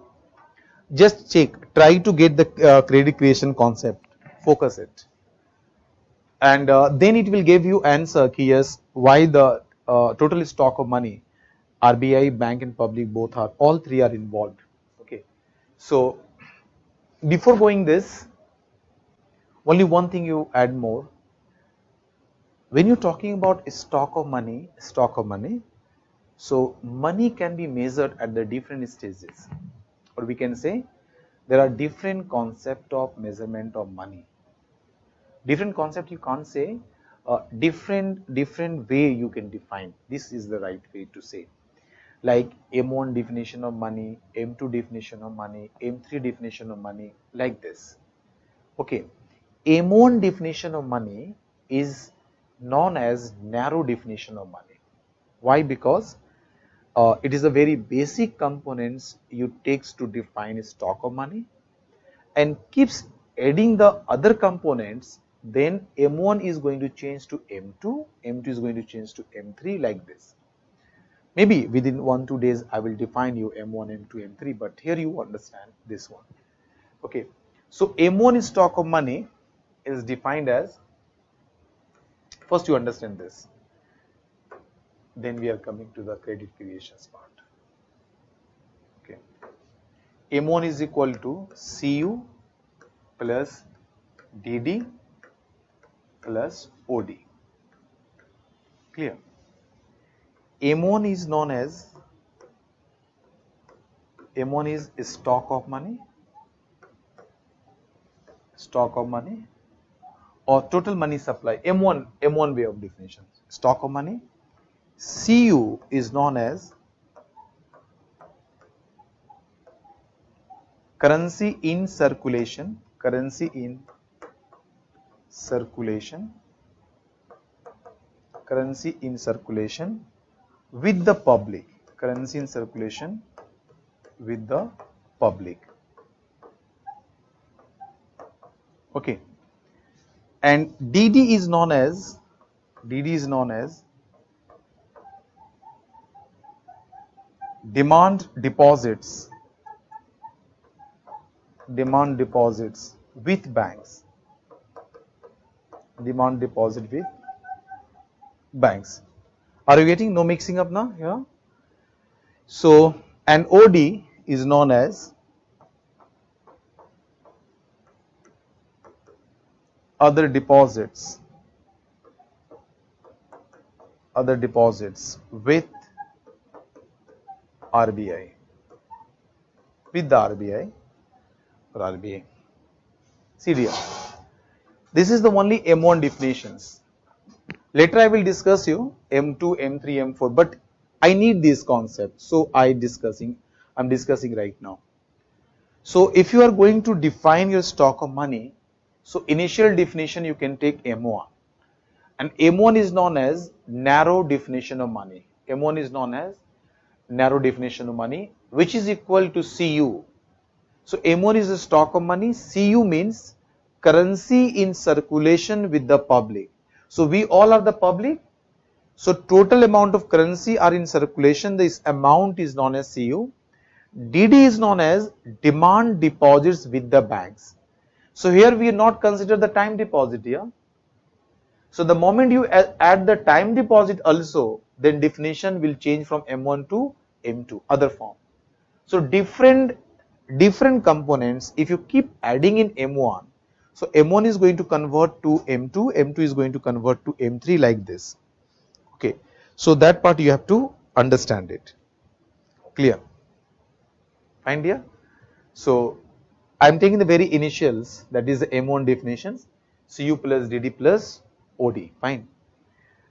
Just check, try to get the credit creation concept, focus it, and then it will give you answer. Yes, why the total stock of money, RBI, bank and public both are, all three are involved. Okay, so before going this, only one thing you add more. When you're talking about stock of money, so money can be measured at the different stages, or we can say there are different concept of measurement of money. Different concept you can't say, different way you can define. This is the right way to say. Like M1 definition of money, M2 definition of money, M3 definition of money, like this. Okay, M1 definition of money is known as narrow definition of money. Why? Because it is a very basic components you takes to define a stock of money, and keeps adding the other components then M1 is going to change to M2, M2 is going to change to M3 like this. Maybe within 1-2 days I will define you M1, M2, M3, but here you understand this one. Okay, so M1 is stock of money is defined as, first you understand this, then we are coming to the credit creations part. Okay, M1 is equal to CU plus DD plus OD. Clear? M1 is known as, M1 is stock of money or total money supply. M1 way of definition, stock of money. CU is known as currency in circulation, with the public, okay, and DD is known as demand deposits with banks, Are you getting? No mixing up now? Yeah. So, and OD is known as other deposits with RBI, or RBI. See dear, this is the only M1 definitions. Later I will discuss you M2, M3, M4, but I need these concepts, so I'm discussing right now. So if you are going to define your stock of money, so initial definition you can take M1, and M1 is known as narrow definition of money. Which is equal to CU. So M1 is a stock of money, CU means currency in circulation with the public. So we all are the public. So total amount of currency are in circulation, this amount is known as CU. DD is known as demand deposits with the banks. So here we are not consider the time deposit here. So the moment you add the time deposit also, then definition will change from M1 to M2, other form. So different components, if you keep adding in M1, so M1 is going to convert to M2, M2 is going to convert to M3 like this. Okay, so that part you have to understand it. Clear? Fine dear? So I am taking the very initials, that is the M1 definitions, CU plus DD plus OD. Fine.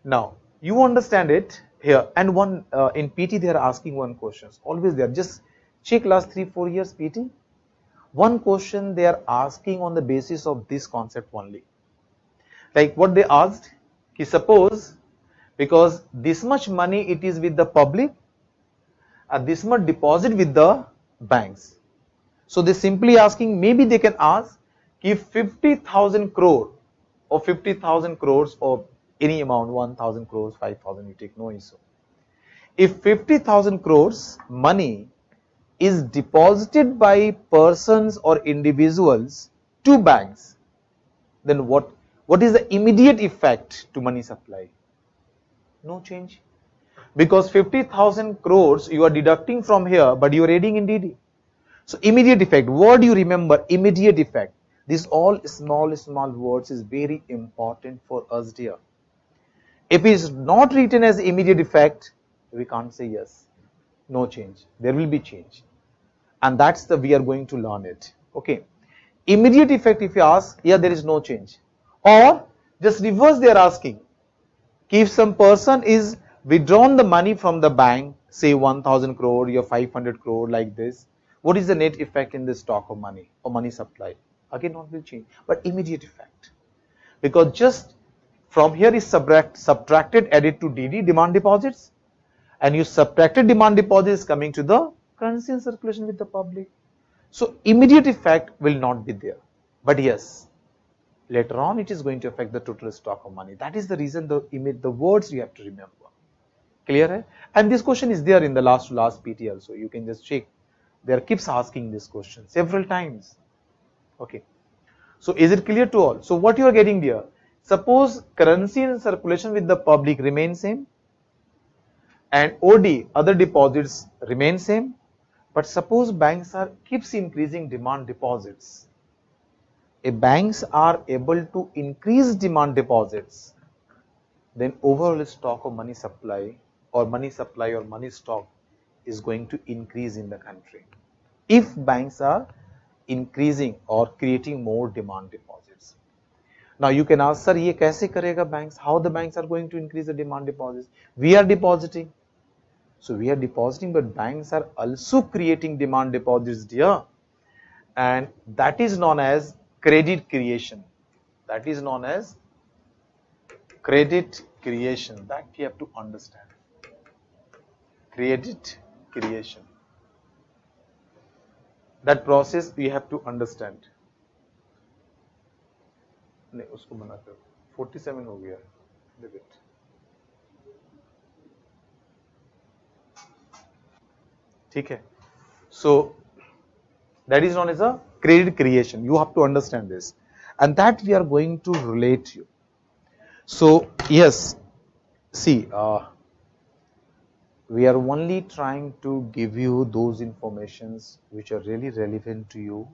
Now you understand it here, and one in PT they are asking one question. Always there. Just check last 3-4 years PT. One question they are asking on the basis of this concept only. Like what they asked, suppose because this much money it is with the public and this much deposit with the banks. So they simply asking, maybe they can ask if 50,000 crore or 50,000 crores or any amount, 1,000 crores, 5,000, you take no issue. If 50,000 crores money is deposited by persons or individuals to banks, then what is the immediate effect to money supply? No change, because 50,000 crores you are deducting from here, but you are adding in DD. So immediate effect, word you remember, immediate effect. This all small words is very important for us dear. If it is not written as immediate effect, we can't say yes, no change. There will be change, and that's the we are going to learn it. Okay, immediate effect, if you ask, yeah, there is no change. Or just reverse, they are asking, if some person is withdrawn the money from the bank, say 1,000 crore or 500 crore like this, what is the net effect in this stock of money or money supply? Again, not will change, but immediate effect, because just from here is subtracted, added to DD, demand deposits, and you subtracted demand deposits coming to the currency in circulation with the public. So immediate effect will not be there, but yes, later on it is going to affect the total stock of money. That is the reason the words you have to remember. Clear hai? And this question is there in the last PT also. You can just check. They keeps asking this question several times. Okay. So is it clear to all? So what you are getting here? Suppose currency in circulation with the public remain same, and OD other deposits remain same, but suppose banks are keeps increasing demand deposits. If banks are able to increase demand deposits, then overall stock of money supply or money stock is going to increase in the country. If banks are increasing or creating more demand deposits. Now you can ask, sir, ye kaise karega banks? How the banks are going to increase the demand deposits? We are depositing. So we are depositing, but banks are also creating demand deposits, dear. And that is known as credit creation. That is known as credit creation. That you have to understand. Credit creation. That process we have to understand. नहीं उसको बना कर 47 हो गया leave it. ठीक है. So that is known as a credit creation. You have to understand this, and that we are going to relate you. So yes, see, we are only trying to give you those informations which are really relevant to you,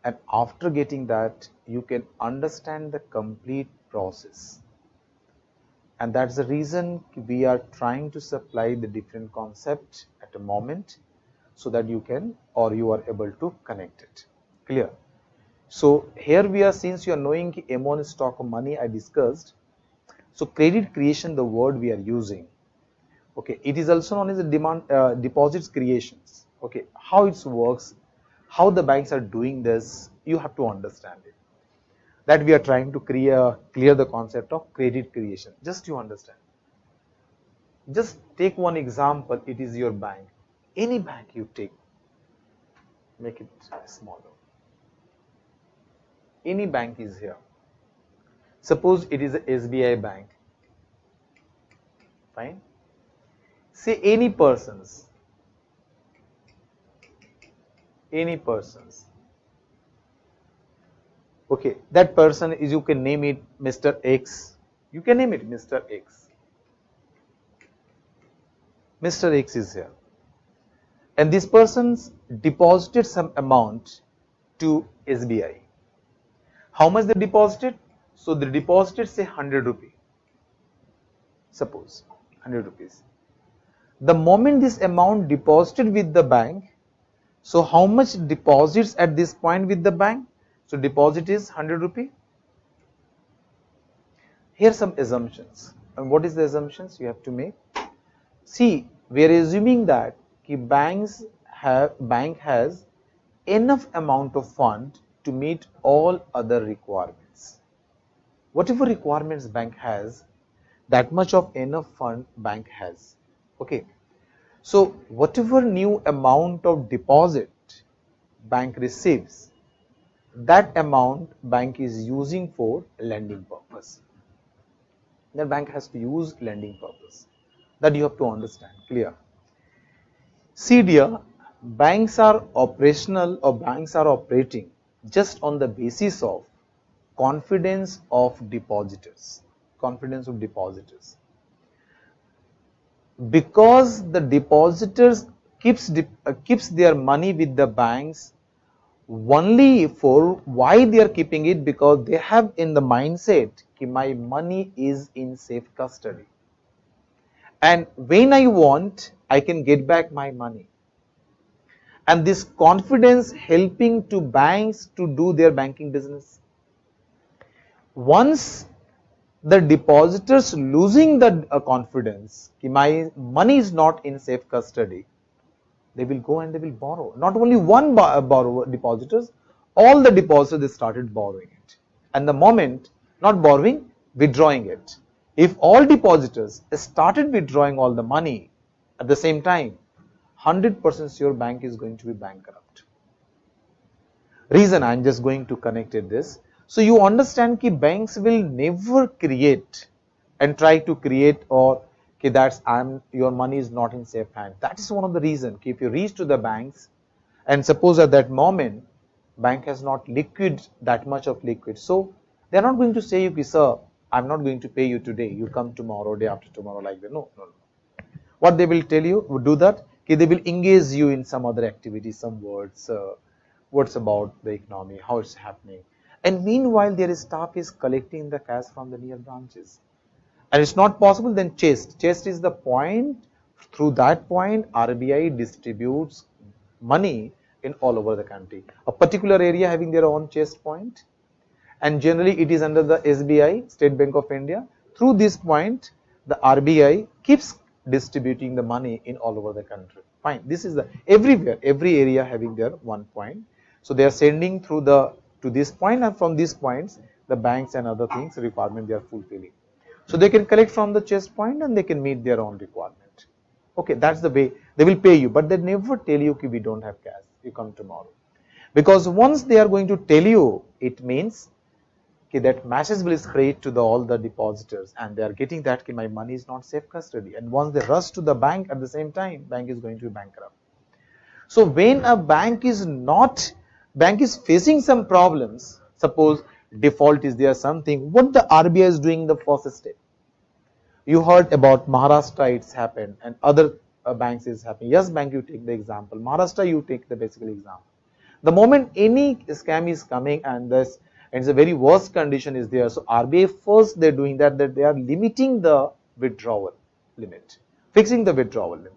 and after getting that you can understand the complete process, and that's the reason we are trying to supply the different concept at a moment so that you can or you are able to connect it. Clear? So here we are, since you are knowing M1 stock of money I discussed, so credit creation, the word we are using, okay, it is also known as the demand deposits creations. Okay, how it works, how the banks are doing this, you have to understand it. That we are trying to clear the concept of credit creation. Just you understand. Just take one example. It is your bank. Any bank you take, make it smaller. Any bank is here. Suppose it is a SBI bank. Fine. Say any persons. Okay, that person is, you can name it Mr. X. You can name it Mr. X. Mr. X is here. And this person deposited some amount to SBI. How much they deposited? So they deposited, say, 100 rupee. Suppose 100 rupees. The moment this amount deposited with the bank, so how much deposits at this point with the bank? So deposit is 100 rupee. Here are some assumptions. And what is the assumptions you have to make? See, we are assuming that bank has enough amount of fund to meet all other requirements. Whatever requirements bank has, that much of enough fund bank has. Okay. So whatever new amount of deposit bank receives, that amount bank is using for lending purpose. The bank has to use lending purpose. That you have to understand. Clear? See dear, banks are operational or banks are operating just on the basis of confidence of depositors. Confidence of depositors. Because the depositors keeps their money with the banks only for why they are keeping it, because they have in the mindset that my money is in safe custody, and when I want I can get back my money, and this confidence helping to banks to do their banking business. Once the depositors losing the confidence that my money is not in safe custody, they will go and they will borrow. Not only one depositors, all the depositors they started borrowing it. And the moment, not borrowing, withdrawing it. If all depositors started withdrawing all the money at the same time, 100% your bank is going to be bankrupt. Reason I am just going to connect it this. So you understand that banks will never create and try to create or that's your money is not in safe hand. That is one of the reasons. If you reach to the banks and suppose at that moment bank has not liquid that much of liquid, so they are not going to say you, sir, I'm not going to pay you today. You come tomorrow, day after tomorrow, like that. No, no, no. What they will tell you, do that. They will engage you in some other activity, some words, what's about the economy, how it's happening. And meanwhile, their staff is collecting the cash from the near branches. And it's not possible, then chest. Chest is the point, through that point, RBI distributes money in all over the country. A particular area having their own chest point, and generally it is under the SBI, State Bank of India. Through this point, the RBI keeps distributing the money in all over the country. Fine. This is the everywhere, every area having their one point. So they are sending through the to this point, and from these points, the banks and other things requirement they are fulfilling. So they can collect from the chest point and they can meet their own requirement. Okay, that's the way they will pay you, but they never tell you we don't have cash. You come tomorrow, because once they are going to tell you, it means that message will spread to all the depositors, and they are getting that my money is not safe custody. And once they rush to the bank at the same time, bank is going to be bankrupt. So when a bank is facing some problems, suppose default is there something, what the RBI is doing the first step. You heard about Maharashtra, it's happened, and other banks is happening. Yes Bank, you take the example. Maharashtra, you take the basically example. The moment any scam is coming and this and it's a very worst condition is there, so RBI first they're doing that they are limiting the withdrawal limit, fixing the withdrawal limit.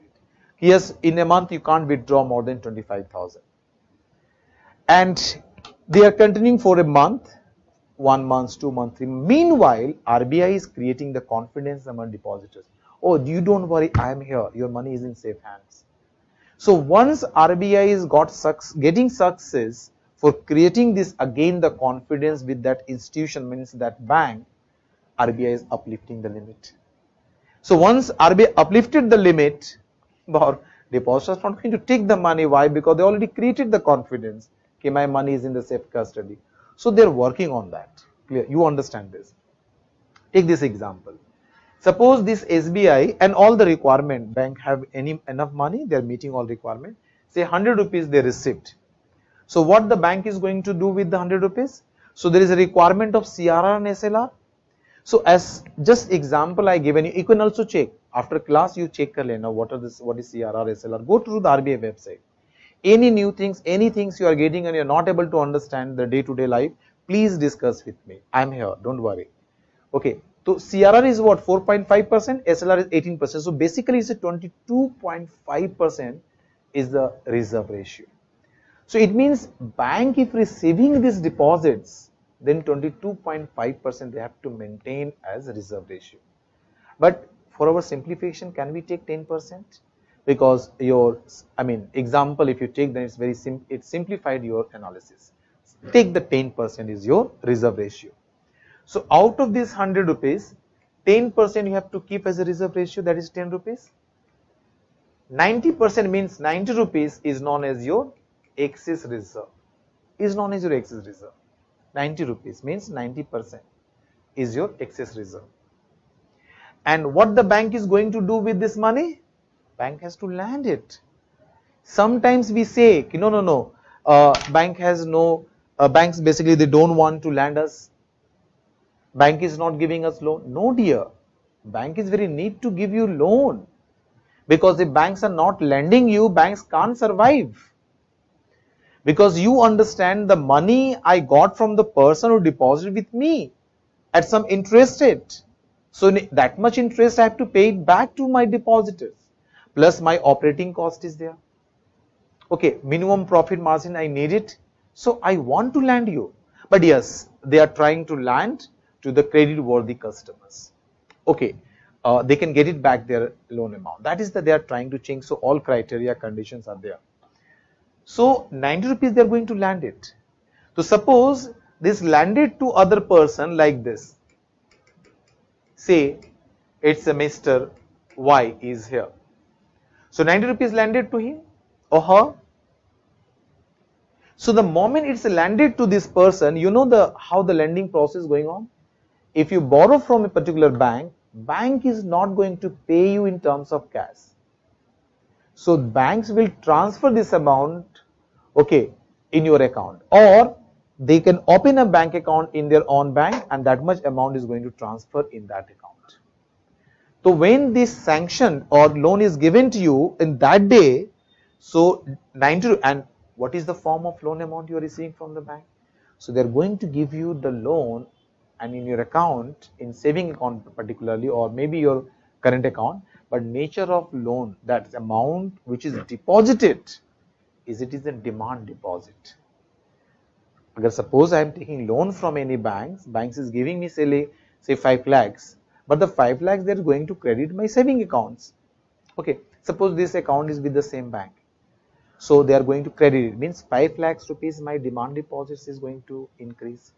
Yes, in a month you can't withdraw more than 25,000, and they are continuing for a month, 1 month, 2 months, 3 months. Meanwhile, RBI is creating the confidence among depositors. Oh, you don't worry, I am here. Your money is in safe hands. So once RBI is getting success for creating this, again the confidence with that institution, means that bank, RBI is uplifting the limit. So once RBI uplifted the limit, depositors are not going to take the money. Why? Because they already created the confidence. Okay, my money is in the safe custody. So they are working on that. Clear? You understand this. Take this example. Suppose this SBI and all the requirement, bank have enough money, they are meeting all requirement. Say 100 rupees they received. So what the bank is going to do with the 100 rupees? So there is a requirement of CRR and SLR. So as just example I given you, you can also check after class. You check what is CRR, SLR. Go to the RBI website. Any new things, any things you are getting and you are not able to understand the day-to-day life, please discuss with me. I am here. Don't worry. Okay. So CRR is what? 4.5%. SLR is 18%. So basically, it's a 22.5% is the reserve ratio. So it means bank, if receiving these deposits, then 22.5% they have to maintain as a reserve ratio. But for our simplification, can we take 10%? Because example, if you take, then it's very it simplified your analysis. Take the 10% is your reserve ratio. So out of this 100 rupees, 10% you have to keep as a reserve ratio, that is 10 rupees. 90% means 90 rupees is known as your excess reserve. 90 rupees means 90% is your excess reserve. And what the bank is going to do with this money? Bank has to land it. Sometimes we say, no, bank has no, banks basically they don't want to lend us. Bank is not giving us loan. No dear, bank is very need to give you loan, because if banks are not lending you, banks can't survive. Because you understand, the money I got from the person who deposited with me at some interest rate. So that much interest I have to pay it back to my depositors. Plus my operating cost is there. Okay, minimum profit margin I need it. So I want to lend you. But yes, they are trying to lend to the credit worthy customers. Okay, they can get it back their loan amount. That is that they are trying to change. So all criteria, conditions are there. So 90 rupees they are going to land it. So suppose this landed to other person like this. Say it's a Mr. Y is here. So 90 rupees landed to him or her. So the moment it's landed to this person, you know how the lending process is going on. If you borrow from a particular bank, bank is not going to pay you in terms of cash. So banks will transfer this amount, okay, in your account, or they can open a bank account in their own bank, and that much amount is going to transfer in that account. So when this sanction or loan is given to you in that day, so 90, and what is the form of loan amount you are receiving from the bank? So they are going to give you the loan, and in your account, in saving account particularly, or maybe your current account, but nature of loan, that amount which is deposited, it is a demand deposit. Agar suppose I am taking loan from any banks is giving me say 5 lakhs, but the 5 lakhs they are going to credit my saving accounts. Okay, suppose this account is with the same bank. So they are going to credit it, means 5 lakhs rupees my demand deposits is going to increase.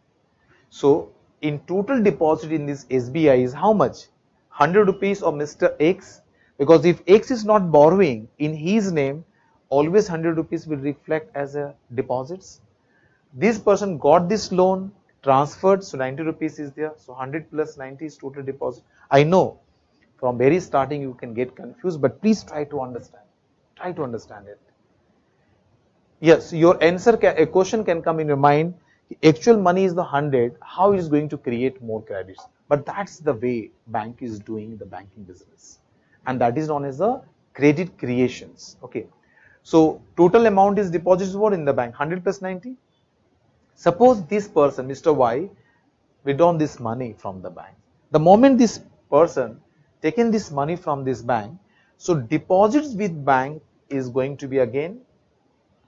So in total deposit in this SBI is how much? 100 rupees of Mr. X, because if X is not borrowing in his name, always 100 rupees will reflect as a deposits. This person got this loan, transferred, so 90 rupees is there, so 100 plus 90 is total deposit. I know from very starting you can get confused, but please try to understand. Try to understand it. Yes, your answer, a question can come in your mind, actual money is the 100, how it is going to create more credits? But that's the way bank is doing the banking business. And that is known as the credit creations. Okay. So total amount is deposited what in the bank? 100 plus 90. Suppose this person, Mr. Y, withdrawn this money from the bank. The moment this person taken this money from this bank, so deposits with bank is going to be again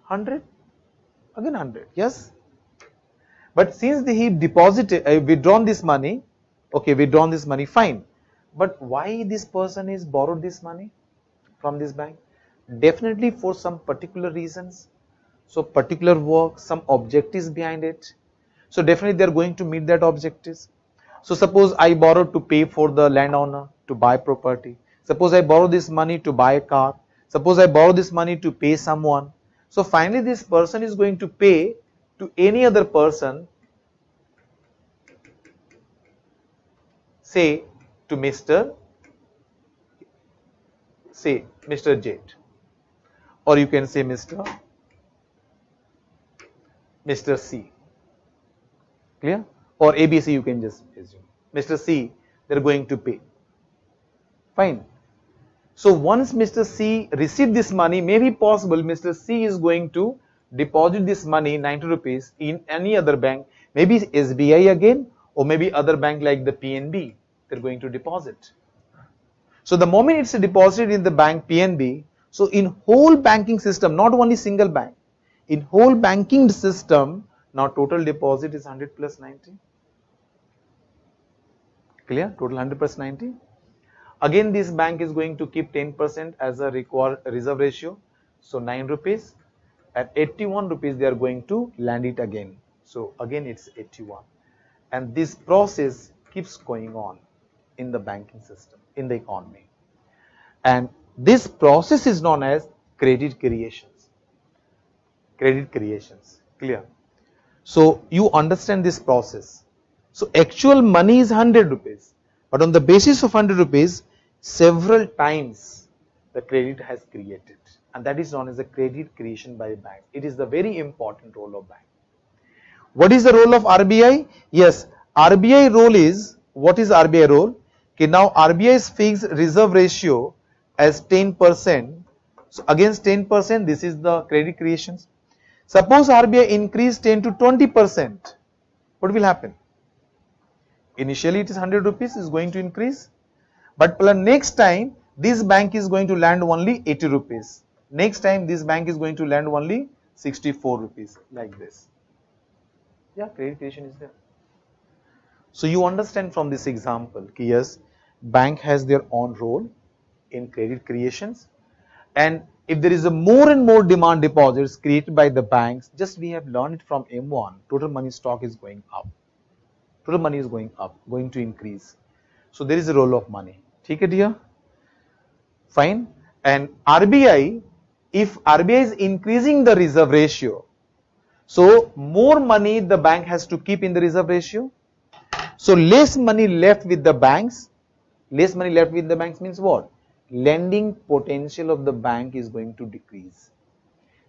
100, again 100, yes. But since he deposited, withdrawn this money, okay, withdrawn this money, fine. But why this person is borrowed this money from this bank? Definitely for some particular reasons. So particular work, some objectives behind it. So definitely they are going to meet that objectives. So suppose I borrow to pay for the landowner to buy property. Suppose I borrow this money to buy a car. Suppose I borrow this money to pay someone. So finally this person is going to pay to any other person, say to Mr. J, or you can say Mr. C. Clear? Or ABC you can just assume. Mr. C, they are going to pay. Fine. So once Mr. C received this money, maybe possible Mr. C is going to deposit this money 90 rupees in any other bank, maybe SBI again, or maybe other bank like the PNB, they're going to deposit. So the moment it's deposited in the bank PNB, so in whole banking system, not only single bank, in whole banking system, now total deposit is 100 plus 90. Clear? Total 100 plus 90. Again, this bank is going to keep 10% as a required reserve ratio. So 9 rupees. At 81 rupees, they are going to land it again. So again, it's 81. And this process keeps going on in the banking system, in the economy. And this process is known as credit creations. Credit creations. Clear? So you understand this process. So actual money is 100 rupees. But on the basis of 100 rupees, several times the credit has created. And that is known as a credit creation by a bank. It is the very important role of bank. What is the role of RBI? Yes, RBI role is, what is RBI role? Okay, now RBI's fixed reserve ratio as 10%. So against 10%, this is the credit creations. Suppose RBI increase 10 to 20%. What will happen? Initially it is 100 rupees is going to increase. But next time this bank is going to land only 80 rupees. Next time this bank is going to land only 64 rupees, like this. Yeah, credit creation is there. So you understand from this example, yes, bank has their own role in credit creations, and if there is a more and more demand deposits created by the banks, just we have learned it from M1, total money stock is going up. Total money is going up, going to increase. So there is a role of money. Okay, dear? Fine. And RBI, if RBI is increasing the reserve ratio, So more money the bank has to keep in the reserve ratio. So less money left with the banks. Less money left with the banks means what? Lending potential of the bank is going to decrease.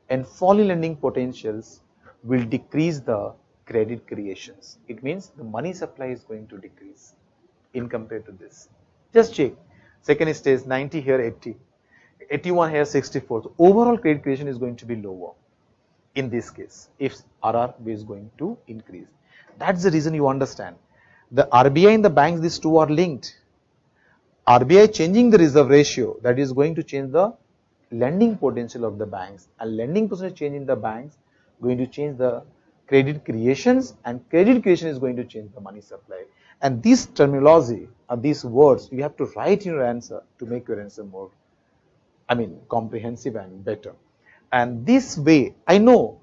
And falling lending potentials will decrease the credit creations. It means the money supply is going to decrease in compared to this. Just check. Second stage 90 here 80. 81 here 64. So overall credit creation is going to be lower in this case if RRB is going to increase. That's the reason you understand. The RBI and the banks, these two are linked. RBI changing the reserve ratio, that is going to change the lending potential of the banks, and lending potential change in the banks going to change the credit creations, and credit creation is going to change the money supply. And this terminology or these words you have to write in your answer to make your answer more, comprehensive and better. And this way, I know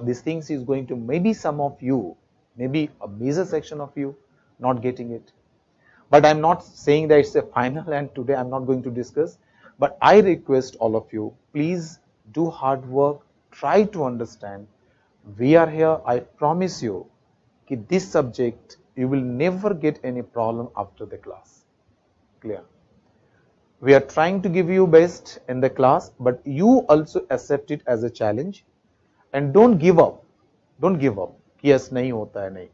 these things is going to, maybe some of you, maybe a major section of you not getting it. But I'm not saying that it's a final and today I'm not going to discuss. But I request all of you, please do hard work, try to understand. We are here, I promise you, that this subject, you will never get any problem after the class. Clear? We are trying to give you best in the class, but you also accept it as a challenge. And don't give up. Don't give up. Yes, nahi hota hai, nahi.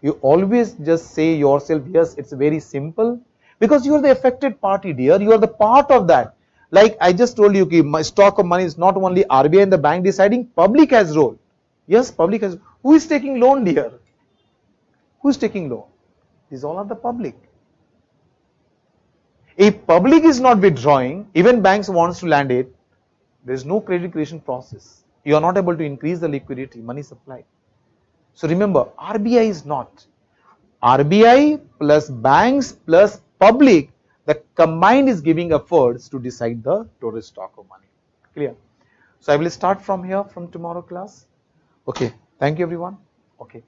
You always just say yourself, yes, it's very simple, because you are the affected party, dear. You are the part of that. Like I just told you, my stock of money is not only RBI and the bank deciding, public has role. Yes, public has. Who is taking loan, dear? Who is taking loan? These all are the public. If public is not withdrawing, even banks wants to lend it, there is no credit creation process. You are not able to increase the liquidity, money supply. So remember, RBI is not. RBI plus banks plus public, the combined is giving efforts to decide the total stock of money. Clear? So I will start from here from tomorrow class. Okay. Thank you everyone. Okay.